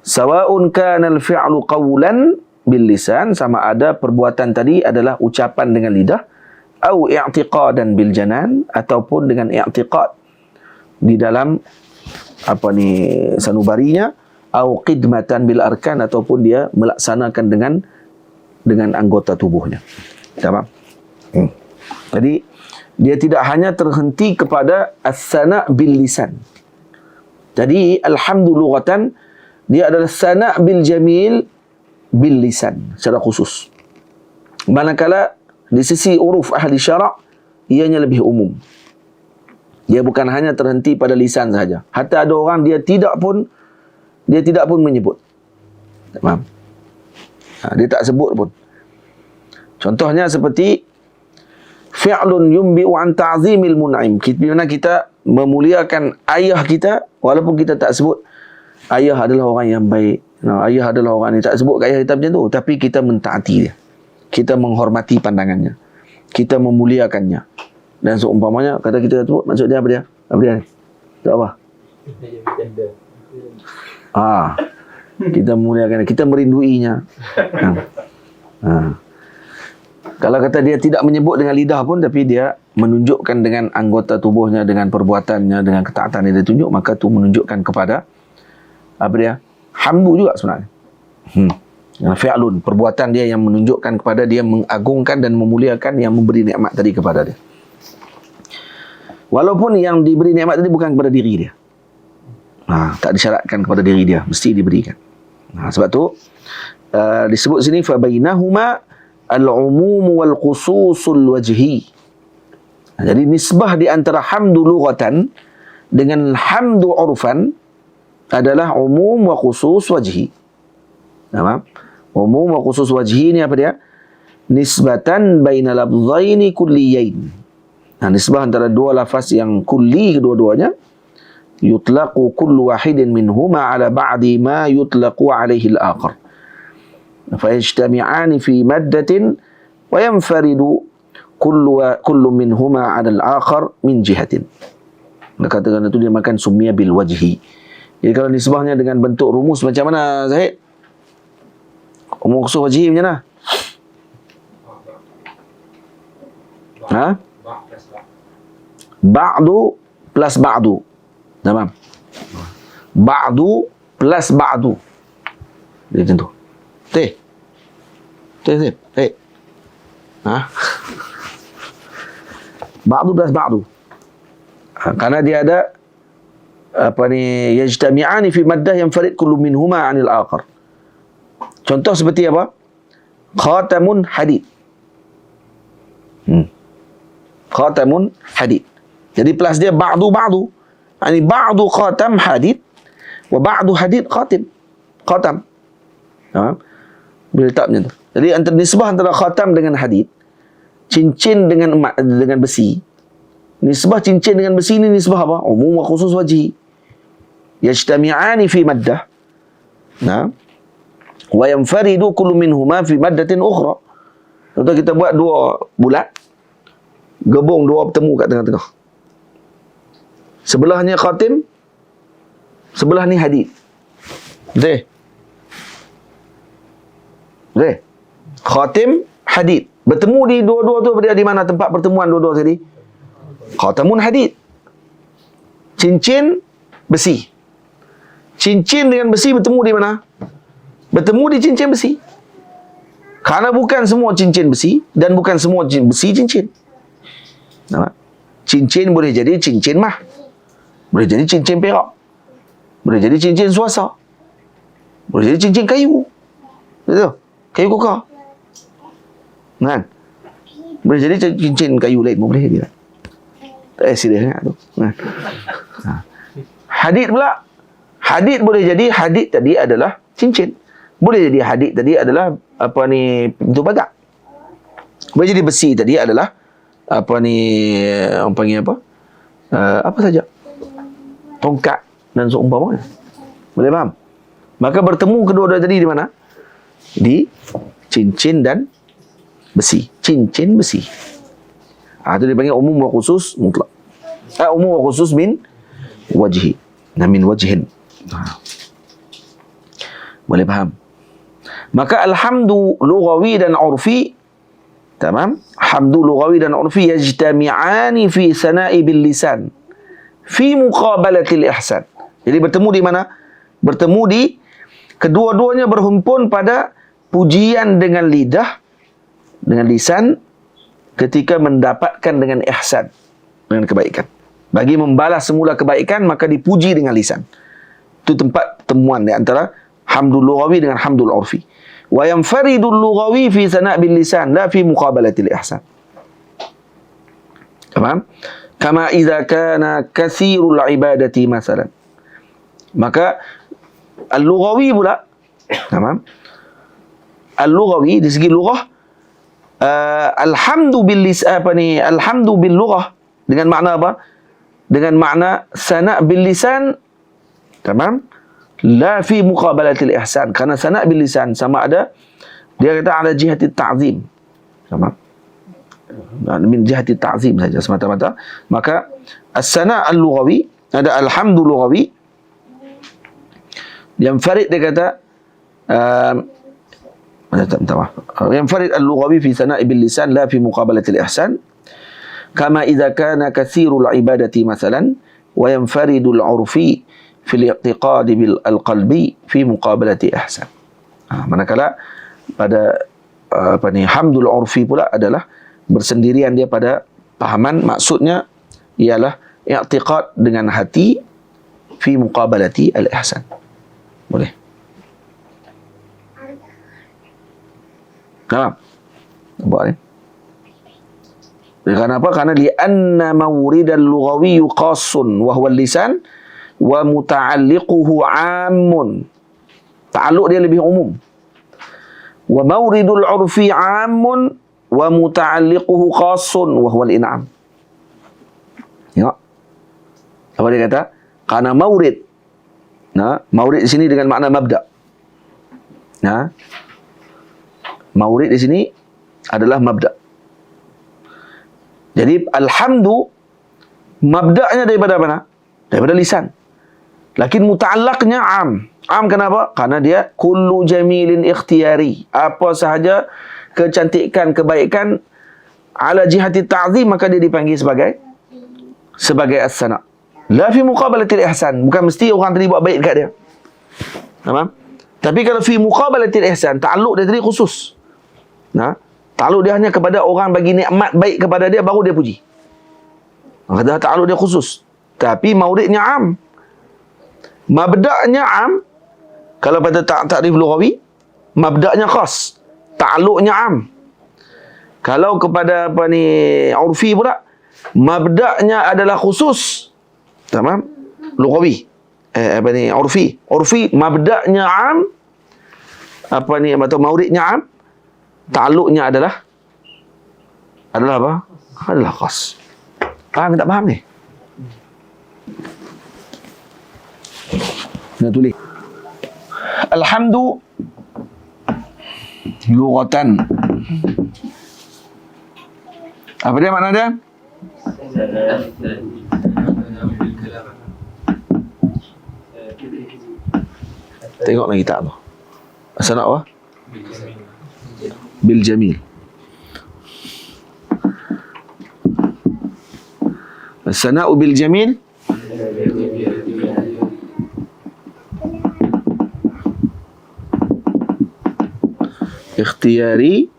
Sawa'un kana al-fi'lu qawlan bil lisan, sama ada perbuatan tadi adalah ucapan dengan lidah, au i'tiqadan bil janan, ataupun dengan i'tiqad di dalam sanubarinya, au qidmatan bil arkan, ataupun dia melaksanakan dengan anggota tubuhnya. Tamam? Jadi dia tidak hanya terhenti kepada as-sana' bil lisan. Jadi alhamdu lughatan dia adalah sana' bil jamil bil lisan secara khusus. Manakala di sisi uruf ahli syara' ianya lebih umum. Dia bukan hanya terhenti pada lisan sahaja. Hatta ada orang dia tidak pun menyebut. Faham? Dia tak sebut pun. Contohnya seperti fi'lun yumbi'u an ta'zimil mun'im. Bila kita memuliakan ayah kita walaupun kita tak sebut ayah adalah orang yang baik. Ayah adalah orang yang tak sebut kat ayah kita macam tu, tapi kita mentaati dia. Kita menghormati pandangannya. Kita memuliakannya. Dan seumpamanya, kata kita tu, maksud dia apa dia? Apa dia? Tak apa? Kita memuliakannya. Kita merinduinya. Kalau kata dia tidak menyebut dengan lidah pun, tapi dia menunjukkan dengan anggota tubuhnya, dengan perbuatannya, dengan ketaatan yang dia tunjuk, maka tu menunjukkan kepada apa dia? Hamdu juga sebenarnya. Fi'lun, perbuatan dia yang menunjukkan kepada dia mengagungkan dan memuliakan yang memberi nikmat tadi kepada dia. Walaupun yang diberi nikmat tadi bukan kepada diri dia. Tak disyaratkan kepada diri dia, mesti diberikan. Sebab tu disebut sini fabainahuma al-umum wal khususul wajhi. Jadi nisbah di antara hamdu lughatan dengan hamdu urfan adalah umum wa khusus wajhi. Faham? Umum wa khusus wajhi ni apa dia? Nisbatan baina lafzaini kulliyain. Nisbah antara dua lafaz yang kulli kedua-duanya. Yutlaqu kullu wahidin minhuma ala ba'di ma yutlaqu alaihi al-akhar. Fayajtami'ani fi maddatin wa yanfaridu kullu minhuma ala al-akhar min jihatin. Katakan itu dinamakan summiya bil wajhi. Jadi kalau nisbahnya dengan bentuk rumus macam mana, Zahid? Umum khusus wajhi macam mana? Ha? Ba'du plus ba'du. Tamam. Ba'du plus ba'du. Dia macam tu. Teh. Ha? Ba'du plus ba'du. Karena dia ada yajtami'ani fi maddah yanfarid kullu minhuma 'anil akhar. Contoh seperti apa? Khatamun hadid. Khatamun hadid. Jadi plus dia ba'du. Ini ba'du khatam hadid wa ba'du hadid khatim. Khatam. Boleh letak macam tu. Jadi antara nisbah antara khatam dengan hadid, cincin dengan besi. Nisbah cincin dengan besi ni nisbah apa? Umum wa khusus wajhi. Yajtami'ani fi maddah. Wa yanfaridu kullu minhuma fi maddatin ukhra. Contoh kita buat dua bulat, gebung dua bertemu kat tengah-tengah. Sebelahnya khatim, sebelah ni hadid. Betul? Khatim, hadid. Bertemu di dua-dua tu di mana tempat pertemuan dua-dua tadi? Khatamun hadid. Cincin besi. Cincin dengan besi bertemu di mana? Bertemu di cincin besi. Karena bukan semua cincin besi dan bukan semua besi cincin. Cincin boleh jadi cincin mah. Boleh jadi cincin perak. Boleh jadi cincin suasa. Boleh jadi cincin kayu. Betul? Kayu kokar. Kan? Boleh jadi cincin kayu lain pun boleh jadi. Tak serius sangat tu. Hadid pula. Hadid boleh jadi hadid tadi adalah cincin. Boleh jadi hadid tadi adalah pintu pagar. Boleh jadi besi tadi adalah orang panggil apa? Apa saja. Tongkat dan seumpamanya. Boleh faham? Maka bertemu kedua-dua tadi di mana? Di cincin dan besi. Cincin besi. Itu dipanggil umum wa khusus mutlak. Umum wa khusus min wajhi. Min wajhin. Boleh faham? Maka alhamdu lughawi dan urfi, tamam? Hamdu lughawi dan urfi yajtami'ani fi sana'i bil lisan fi muqabalatil ihsan. Jadi bertemu di mana? Bertemu di kedua-duanya berhimpun pada pujian dengan lidah, dengan lisan ketika mendapatkan dengan ihsan, dengan kebaikan. Bagi membalas semula kebaikan maka dipuji dengan lisan. Itu tempat pertemuan di antara hamdul lughawi dengan hamdul urfi. Wa yanfaridul lughawi fi sana' bil lisan la fi muqabalatil ihsan. Faham? Kama idza kana katsirul ibadati masalan. Maka al-lughawi pula, tamam? Al-lughawi di segi lughah alhamdu bil lisan alhamdu bil lughah dengan makna apa? Dengan makna sana' bil lisan, tamam? La fi muqabalatil ihsan. Karena sana' bil lisan sama ada dia kata ala jihati ta'zim. Sama. Min jihati ta'zim saja semata-mata. Maka as-sana' al-lughawi ada alhamdu lughawi. Yang farid dia kata yang farid al-lughawi fi sana'i bil lisan la fi muqabalatil ihsan. Kama idza kana katsirul ibadati masalan wa yanfaridul urfi fil i'tiqad bil qalbi fi muqabalati ihsan. Manakala pada hamdul urfi pula adalah bersendirian dia pada pahaman, maksudnya ialah i'tiqad dengan hati fi muqabalati al ihsan. Boleh. Faham? Nampak ni? Kerana apa? Kerana li'anna mawridal lughawi qasun wa huwa lisan wa muta'alliquhu 'amun. Ta'alluq dia lebih umum. Wa mawridul 'urfi 'amun wa muta'alliquhu qasun wa huwa al-in'am. Tengok. Apa dia kata? Kerana mawrid. Mawrid di sini dengan makna mabda'. Mawrid di sini adalah mabda'. Jadi alhamdu mabda'nya daripada mana? Daripada lisan. Lakin muta'allaqnya am. Am kenapa? Karena dia kullu jamilin ikhtiyari. Apa sahaja kecantikan, kebaikan ala jihati ta'zim, maka dia dipanggil sebagai as-sana'. La fi muqabalatil ihsan. Bukan mesti orang tadi buat baik dekat dia. Faham? Tapi kalau fi muqabalatil ihsan, ta'alluq dia tadi khusus. Ta'alluq dia hanya kepada orang bagi nikmat baik kepada dia, baru dia puji. Kata ta'alluq dia khusus. Tapi mauridnya am. Mabda'nya am. Kalau pada ta'rif lughawi, mabda'nya khas. Ta'alluqnya am. Kalau kepada urfi pula, mabda'nya adalah khusus. Tamam? Lughawi. Urfi. Urfi mabda'nya am. Atau mauridnya am. Ta'alluqnya adalah apa? Adalah khas. Faham tak faham ni? Nak tulis. Alhamdu lughatan. Apa dia makna dia? Tengok lagi kitab tu. Asal nak apa? Bil jamil. As-sana'u bil jamil ikhtiyari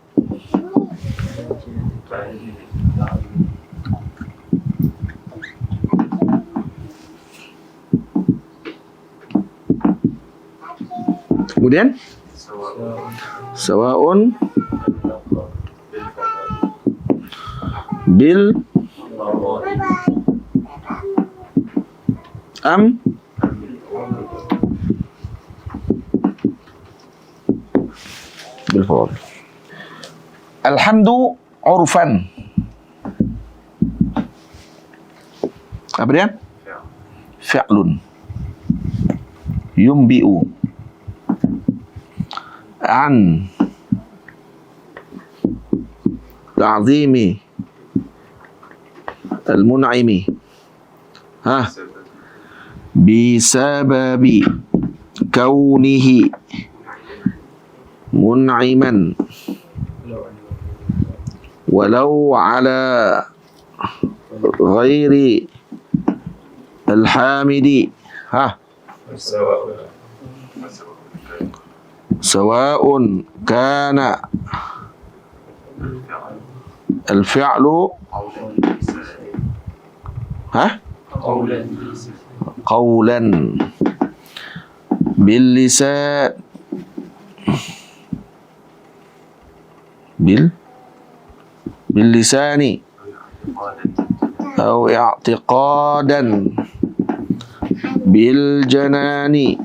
kemudian sawa'un bil am bil fadl. Alhamdu urfan. Apa dia? Fi'lun yumbi'u an ta'zimi al-mun'imi bisababi kaunihi mun'iman walau ala ghairi al-hamidi sawa'un kana al-fi'lu qawlan bil lisan bil lisani atau i'tiqadan bil janani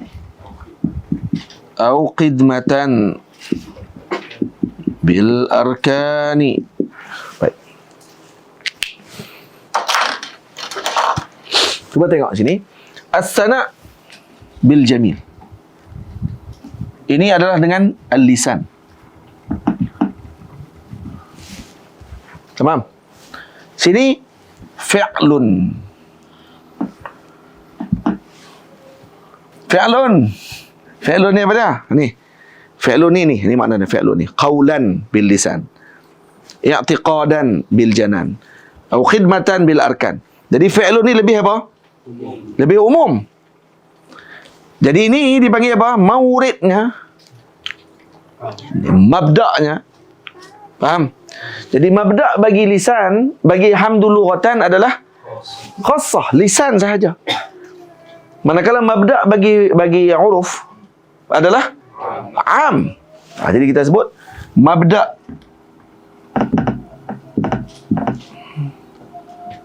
atau khidmatan bil arkani. Baik. Cuba tengok sini. As-sana' bil jamil. Ini adalah dengan al-lisan. Tamam. Sini fi'lun. Fi'lun ni apa dia? Ni. Fi'lun ni maknanya fi'lun ni. Qawlan bil lisan. I'tiqadan bil janan. Atau khidmatan bil arkan. Jadi fi'lun ni lebih apa? Lebih umum. Jadi ini dipanggil apa? Mauridnya. Mabda'nya. Faham? Jadi mabda' bagi lisan, bagi hamdul lughatan adalah khassah, lisan sahaja. Manakala mabda' bagi uruf adalah am. Jadi kita sebut Mabda'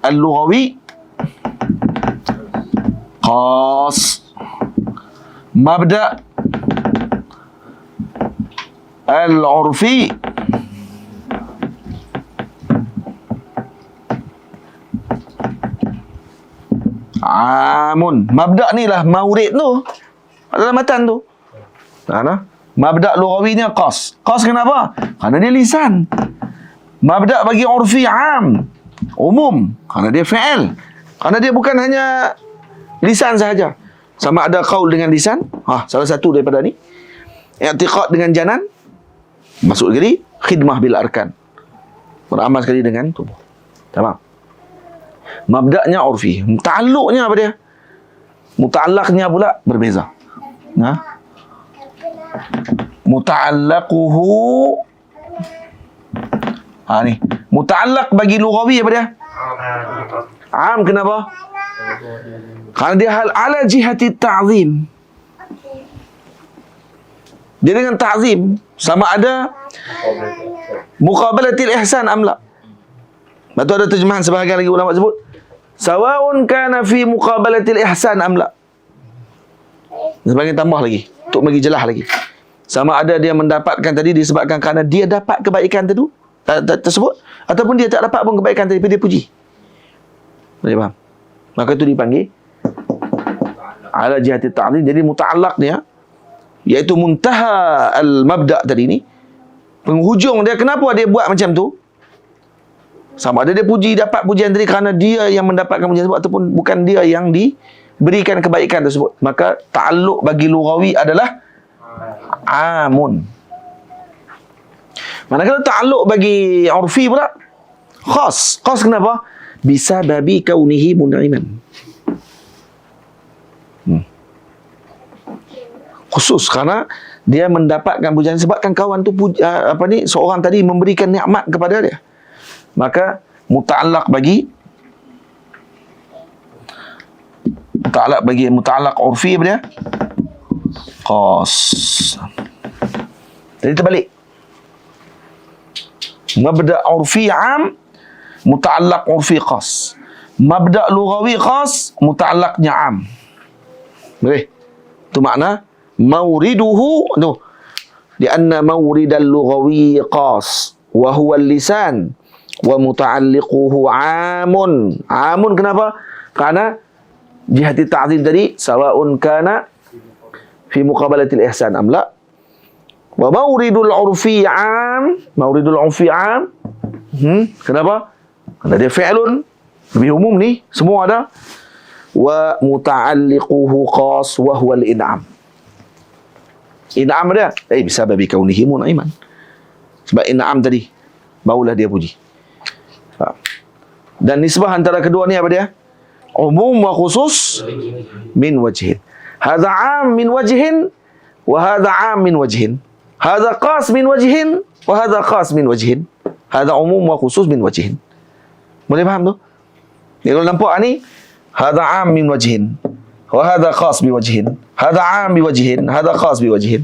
al-lughawi khas. Mabda' al-urfi amun. Mabda' ni lah maurid tu, adalah matan tu. Nah. Mabda' lughawinya khas. Khas kenapa? Kerana dia lisan. Mabda' bagi urfi am, umum, kerana dia fi'il. Kerana dia bukan hanya lisan sahaja. Sama ada qaul dengan lisan, salah satu daripada ni. I'tiqad dengan janan, masuk sekali. Khidmah bil arkan, beramal sekali dengan tubuh. Tamam. Mabda'nya urfi. Ta'alluqnya apa dia? Muta'allaqnya pula berbeza. Muta'allaquhu ni. Muta'allaq bagi lughawi apa dia? Am. Kenapa? Kerana dia hal ala jihati ta'zim. Dia dengan ta'zim. Sama ada muqabalatil ihsan amla. Lepas tu ada terjemahan sebahagian lagi ulama sebut, sawa'un kana fi muqabalatil ihsan amla. Sebagian tambah lagi untuk bagi jelas lagi. Sama ada dia mendapatkan tadi disebabkan kerana dia dapat kebaikan tersebut, ataupun dia tak dapat pun kebaikan tadi, tapi dia puji. Boleh faham? Maka itu dipanggil ala jihati ta'zim. Jadi muta'allaqnya, iaitu muntaha al-mabda' tadi ni, penghujung dia, kenapa dia buat macam tu? Sama ada dia puji, dapat pujian tadi kerana dia yang mendapatkan pujian tersebut, ataupun bukan dia yang diberikan kebaikan tersebut. Maka ta'alluq bagi lughawi adalah amun. Manakala ta'alluq bagi urfi pula khas. Khas kenapa? Bisa babi kaunihi mun'iman. Khusus kerana dia mendapatkan pujian sebabkan kawan tu seorang tadi memberikan nikmat kepada dia. Maka muta'allaq bagi muta'allaq urfi apa dia? Khas. Jadi terbalik. Mabda' urfi am, muta'allaq urfi khas. Mabda' lughawi khas, muta'allaqnya am. Boleh? Itu makna mawriduhu tu. Lianna mawridal lughawi khas wa huwa al-lisan wa muta'alliquhu amun. Amun kenapa? Kerana jihati ta'zim tadi, sawa'un kana fi muqabalatil ihsan am la. Wa mawridul urfi am, mawridul urfi am. Kenapa? Kerana dia fi'lun, lebih umum ni, semua ada. Wa muta'alliquhu khas wa huwa al-in'am. In'am dia, bisa babi kaunihi mun'iman. Sebab in'am tadi, barulah dia puji. Dan nisbah antara kedua ni apa dia? Umum wa khusus min wajhin. Hadha 'am min wajhin wa hadha 'am min wajhin. Hadha khas min wajhin wa hadha khas min wajhin. Hadha umum wa khusus min wajhin. Boleh faham tu? Kalau nampak ni, hadha 'am min wajhin wa hadha khas bi wajhin. Hadha 'am bi wajhin, hadha khas bi wajhin.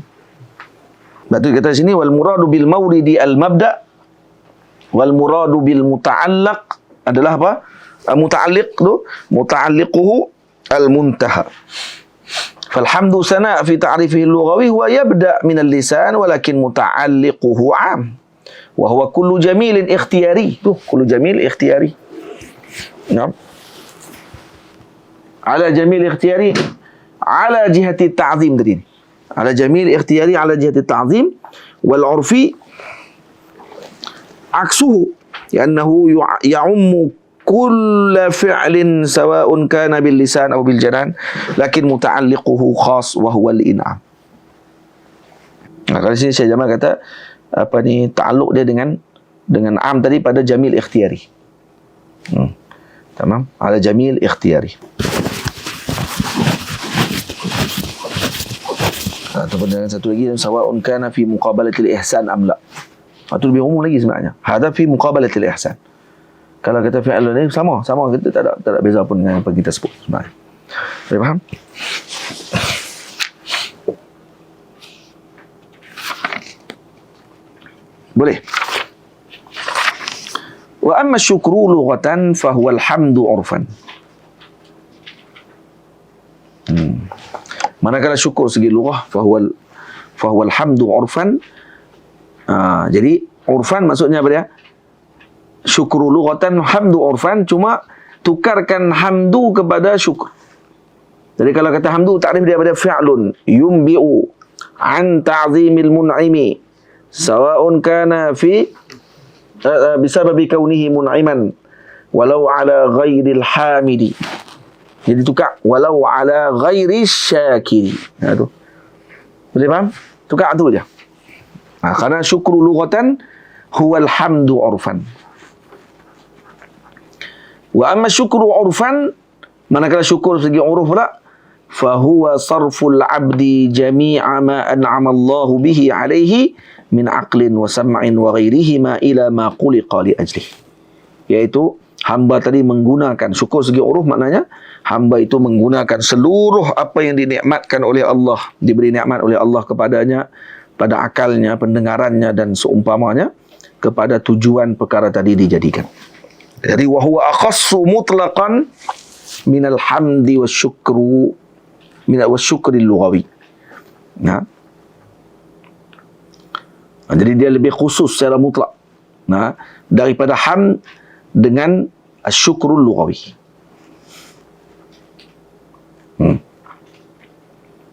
Betul kata sini, wal muradu bil mawridi al mabda' wal muradu bil muta'allaq adalah apa? Muta'alliq tu, muta'alliquhu al-muntaha. Falhamdu sana' fi ta'rifihi al-lughawi huwa yabda' min al-lisan walakin muta'alliquhu 'am. Wa huwa kullu jamilin ikhtiyari. Tu, kullu jamil ikhtiyari. Naam. Ala jamil ikhtiyari ala jihati ta'zim tadi. Ala jamil ikhtiyari ala jihati ta'zim wal 'urfi aksuhu. Liannahu ya'ummu kulla fi'lin sawa'un kana bil lisan atau bil janan lakin muta'alliquhu khas wa huwa al-in'am. Kalau sini Syekh Jamal kata ta'alluq dia dengan am tadi pada jamil ikhtiyari. Tamam, ala jamil ikhtiyari. Ataupun dengan satu lagi, sawa'un kana fi muqabalatil ihsan am la. Itu lebih umum lagi sebenarnya. Hadha fi muqabalatil ihsan. Kalau kata fi'al ni sama kita tak ada beza pun dengan apa kita sebut sebenarnya. Boleh faham? Boleh. Wa amma syukru lughatan fahuwa alhamdu urfan. Manakala syukur segi lughah fahuwa alhamdu urfan. Jadi urfan maksudnya apa dia? Syukru lughatan, hamdu urfan, cuma tukarkan hamdu kepada syukur. Jadi kalau kata hamdu, takrif dia pada fi'lun yumbi'u an ta'zimil mun'imi sawa'un kana fi bisababi kaunihi mun'iman walau ala ghairil hamidi. Jadi tukar walau ala ghairi syakiri. Tu. Boleh faham? Tukar tu je. Kerana syukru lughatan huwal hamdu urfan. Wa amma syukru urfan, manakala syukur segi uruf pula, fahuwa sarful abdi jami'a ma an'ama Allahu bihi alaihi min aqlin wa sam'in wa ghairihima ila ma quliqa li ajlih. Iaitu hamba tadi menggunakan syukur segi uruf, maknanya hamba itu menggunakan seluruh apa yang dinikmatkan oleh Allah, diberi nikmat oleh Allah kepadanya, pada akalnya, pendengarannya dan seumpamanya, kepada tujuan perkara tadi dijadikan. Jadi wa huwa akhassu mutlaqan min alhamdi wasyukru min wasyukri lughawi. Jadi dia lebih khusus secara mutlak daripada hamd dengan asyukrul lughawi.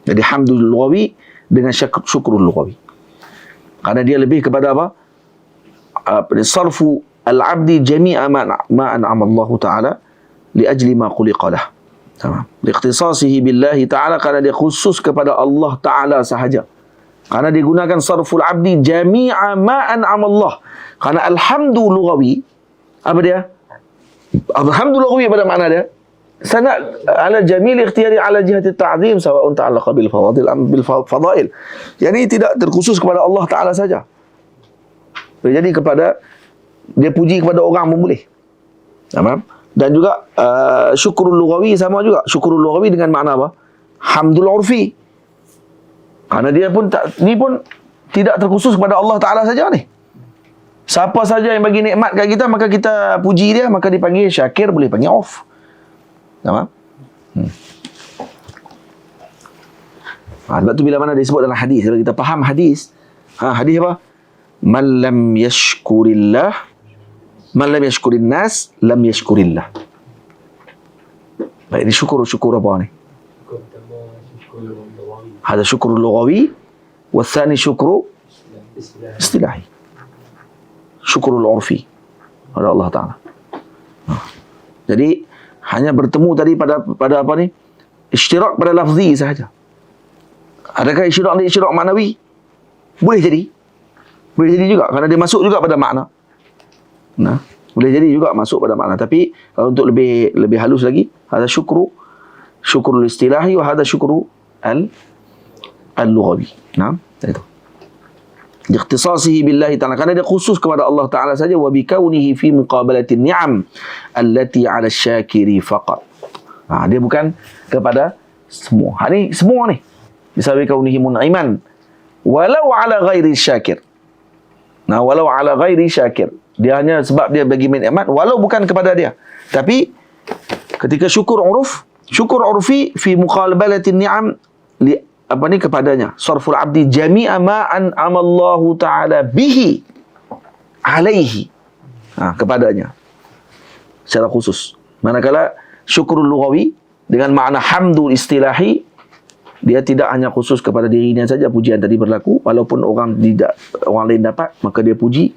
Jadi hamdul lughawi dengan syukrul lughawi. Karena dia lebih kepada apa? Sarfu al-'abdi jami'a ma an'ama Allah Ta'ala li ajli ma khuliqa lah. Tamam. Liikhtisasihi billahi ta'ala, karena dia khusus kepada Allah Ta'ala sahaja. Karena digunakan sarful 'abdi jami'a ma an'ama Allah. Karena alhamdu lughawi, apa dia? Alhamdu lughawi pada makna dia sana ala jamil ikhtiyari ala jihati ta'zim sawa'un ta'allaqa bil fadail. Yani tidak terkhusus kepada Allah Ta'ala saja. Jadi kepada dia puji kepada orang pun boleh. Faham? Dan juga syukrul lughawi sama juga. Syukrul lughawi dengan makna apa? Hamdul urfi. Karena dia pun ni pun tidak terkhusus kepada Allah Ta'ala saja ni. Siapa saja yang bagi nikmat kat kita, maka kita puji dia, maka dipanggil syakir, boleh panggil auf. Faham? Sebab tu bila mana disebut dalam hadis, kalau kita faham hadis, hadis apa? Man lam yashkurillah, man lam yashkurin nas, lam yashkurillah. Baik, ini syukur apa ni? Ada syukur lughawi, والثاني syukur istilahi. Syukurul urfi pada Allah Ta'ala. Jadi hanya bertemu tadi pada apa ni? Ishtirak pada lafzi sahaja. Adakah ishtirak maknawi? Boleh jadi. Boleh jadi juga, kerana dia masuk juga pada makna. Boleh jadi juga masuk pada makna. Tapi kalau untuk lebih halus lagi, ada syukrul istilahi wa ada syukrul al-lughawi. Itu. Ikhtisasihi billahi ta'ala, kerana dia khusus kepada Allah Ta'ala saja, wa bikaunihi fi muqabalatin ni'am allati 'ala syakiri faqat. Dia bukan kepada semua. Ni semua ni. Bisa bikaunihi mun'iman walau 'ala ghairi syakir. Walau 'ala ghairi syakir. Dia hanya sebab dia bagi nikmat walau bukan kepada dia. Tapi ketika syukur urfi fi muqabalatin ni'am kepadanya, sarful abdi jami'a ma an'ama Allah Ta'ala bihi alaihi, kepadanya secara khusus. Manakala syukrul lughawi dengan makna hamdul istilahi, dia tidak hanya khusus kepada dirinya saja pujian tadi berlaku, walaupun orang lain dapat, maka dia puji,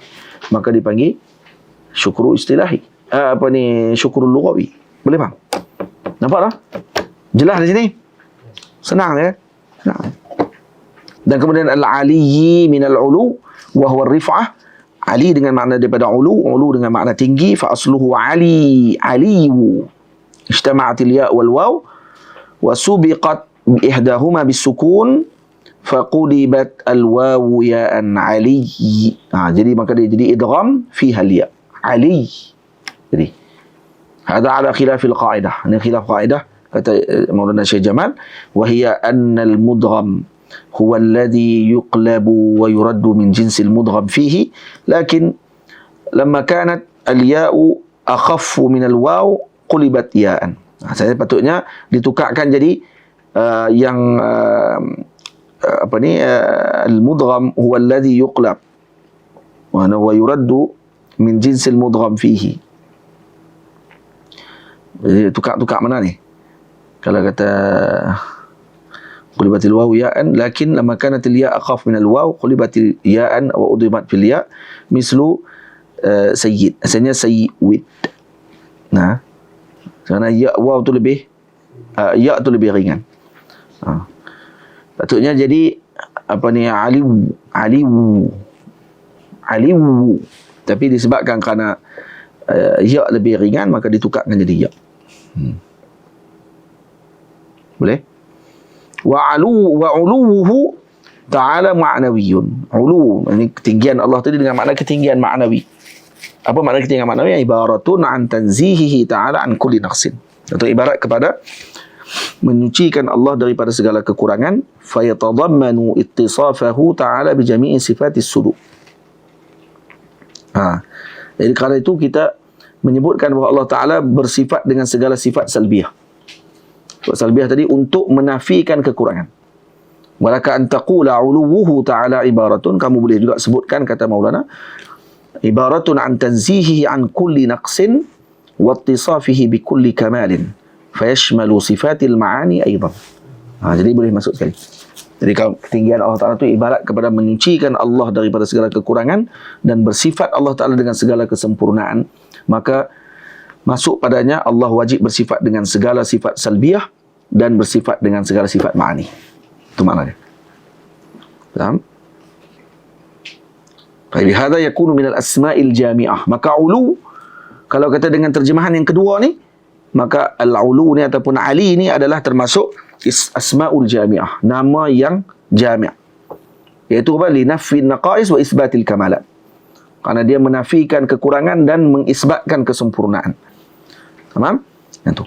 maka dipanggil syukrul istilahi. Syukrul lughawi. Boleh faham? Nampak tak? Jelas di sini? Senang ya? Dan kemudian al-aliyyi min al-ulu wa huwa ar-rif'ah. Ali dengan makna daripada ulu dengan makna tinggi, fa asluhu aliyu. Ijtama'at al-ya' wal waw wa subiqat ihdahuma bisukun fa qulibat al-waw ya'an ali. Jadi maka dia jadi idgham fiha al-ya' ali. Jadi hada ala khilafil qa'idah. Ini khilaf qa'idah kata Maulana Syekh Jamal, wa hiya anna al-mudgham huwa alladhi yuqlabu wa yuraddu min jinsil mudgham fihi, lakin lamma kanat al-ya'u akhaffu min al-waw qulibat ya'an. Saya patutnya ditukarkan jadi al-mudgham huwa alladhi yuqlab wa yuraddu min jinsil mudgham fihi. Jadi tukar mana ni? Kalau kata qulibatil waw ya'an, lakin lamma kanat al-ya' akhaf min al-waw qulibatil ya'an wa udimat fil ya' mislu sayyid. Asalnya sayyid. Nah, kerana ya waw tu lebih ya tu lebih ringan. Patutnya jadi aliw. Tapi disebabkan kerana ya lebih ringan, maka ditukarkan jadi ya. Boleh? Wa uluwuhu ta'ala ma'nawiyyun. Ulu, ini ketinggian Allah tadi dengan makna ketinggian maknawi. Apa makna ketinggian maknawi? Ibaratun an tanzihihi ta'ala an kulli naqsin. Atau ibarat kepada menyucikan Allah daripada segala kekurangan. Fayatadammanu ittisafahu ta'ala bi jami'i sifatis sulu. Jadi kerana itu kita menyebutkan bahawa Allah Ta'ala bersifat dengan segala sifat salbiyah. Sifat salbiyah tadi untuk menafikan kekurangan. Walaka an taqula uluwuhu ta'ala ibaratun, kamu boleh juga sebutkan, kata Maulana, ibaratun an tanzihihi an kulli naqsin wa ittisafihi bi kulli kamalin fayashmalu sifatil ma'ani aidan. Jadi boleh masuk sekali. Jadi kalau ketinggian Allah Ta'ala itu ibarat kepada menyucikan Allah daripada segala kekurangan dan bersifat Allah Ta'ala dengan segala kesempurnaan, maka masuk padanya Allah wajib bersifat dengan segala sifat salbiyah dan bersifat dengan segala sifat ma'ani. Itu maknanya. Faham? Bihadza yakunu minal asma'il jami'ah. Maka ulu, kalau kata dengan terjemahan yang kedua ni, maka al-ulu ni ataupun ali ni adalah termasuk asma'ul jami'ah, nama yang jami', iaitu apa? Linafin naqais wa isbatil kamalat, kerana dia menafikan kekurangan dan mengisbatkan kesempurnaan. Faham? Itu.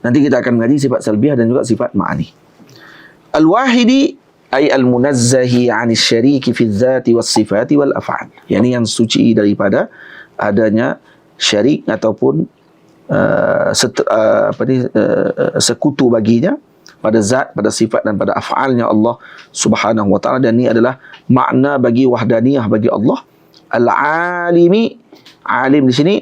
Nanti kita akan mengaji sifat salbiyah dan juga sifat ma'ani. Al-wahidi ay al-munazzahi 'anil syariki fi dzati was sifati wal af'al. Yani yang suci daripada adanya syarik ataupun sekutu baginya pada zat, pada sifat dan pada af'alnya Allah Subhanahu wa ta'ala. Dan ini adalah makna bagi wahdaniyah bagi Allah. Al-alimi, alim di sini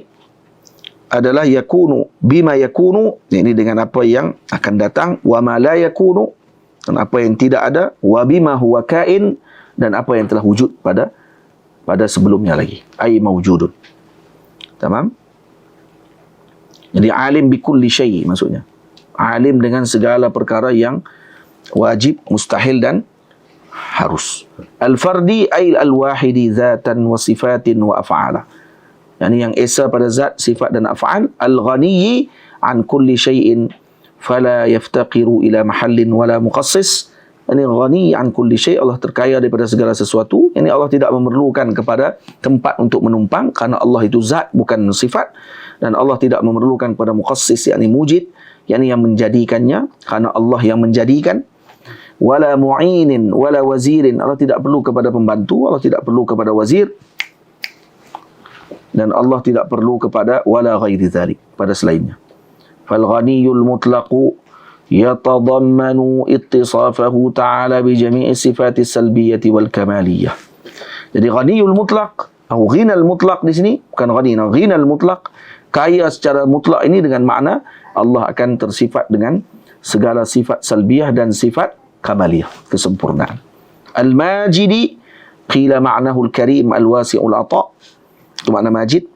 adalah yakunu bima yakunu, ini dengan apa yang akan datang, wa ma la yakunu, dan apa yang tidak ada, wa bima huwa kain, dan apa yang telah wujud pada sebelumnya lagi, ai mawjudun. Tamam? Jadi alim bi kulli syai, maksudnya alim dengan segala perkara yang wajib, mustahil dan harus. Al-fardi ay al-wahidi zatan wa sifatin wa af'ala. Yani yang esa pada zat, sifat dan af'al. Al-ghaniyyi an kulli syai'in fala yaftaqiru ila mahallin wala muqassis. Yani ghani an kulli syai', Allah terkaya daripada segala sesuatu. Yani Allah tidak memerlukan kepada tempat untuk menumpang, kerana Allah itu zat, bukan sifat. Dan Allah tidak memerlukan kepada muqassis, yakni mujid, yakni yang menjadikannya, kerana Allah yang menjadikan. Wala mu'inin wala wazirin, Allah tidak perlu kepada pembantu, Allah tidak perlu kepada wazir, dan Allah tidak perlu kepada wala ghairi dzalik, pada selainnya. Fal ghaniyul mutlaqu yatadammanu ittisafahu ta'ala bi jami'i sifati salbiyyati wal kamaliyah. Jadi ghaniyul mutlaq atau ghinal mutlaq di sini bukan ghani, ghinal mutlaq, kaya secara mutlak ini dengan makna Allah akan tersifat dengan segala sifat salbiyah dan sifat kamaliyah, kesempurnaan. Al-majidi qila ma'nahu al-karim al-wasi'ul ata', itu makna majid.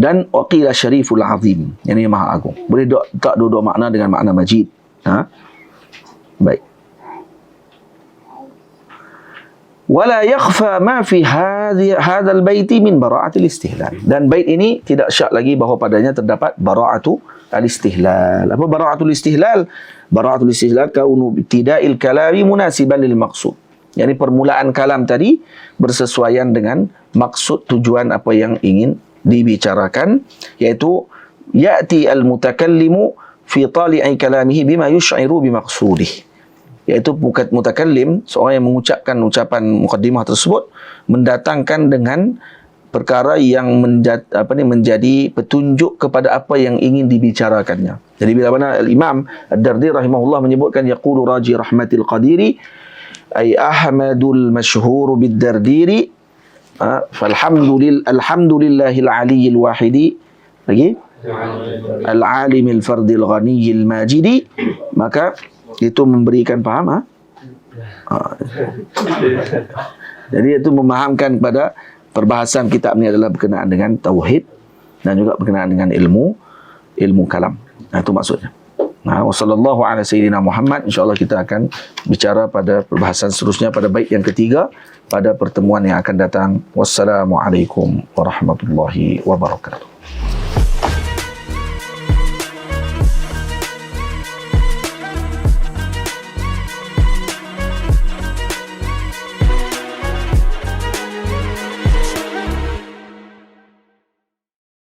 Dan qila syariful azim, yang ini maha agung. Boleh tak dua-dua makna dengan makna majid. Baik. Wala yakhfa ma fi hadzal baiti min bara'atil istihlal. Dan bait ini tidak syak lagi bahawa padanya terdapat bara'atu al-istihlal. Apa bara'atul istihlal? Bara'atul istihlal kaunu ibtida'il kalami munasiban lil maqsud. Yani permulaan kalam tadi bersesuaian dengan maksud, tujuan apa yang ingin dibicarakan, iaitu ya'ti al-mutakallimu fi tali'i kalamihi bima yush'iru bimaqsudih, iaitu mutakallim, seorang yang mengucapkan ucapan mukaddimah tersebut, mendatangkan dengan perkara yang menjadi petunjuk kepada apa yang ingin dibicarakannya. Jadi bila mana Al-Imam Ad-Dardi rahimahullah menyebutkan yaqulu raji rahmatil qadiri ay Ahmadul masyhur bid-Dardiri, alhamdulillahil aliyyil wahidi, lagi al-alimil fardil ghaniyil majidi, maka itu memberikan faham. Jadi itu memahamkan pada perbahasan kitab ni adalah berkenaan dengan tauhid dan juga berkenaan dengan ilmu kalam. Itu maksudnya. Wa sallallahu ala sayyidina Muhammad. InsyaAllah kita akan bicara pada perbahasan seterusnya pada bait yang ketiga pada pertemuan yang akan datang. Wassalamualaikum warahmatullahi wabarakatuh.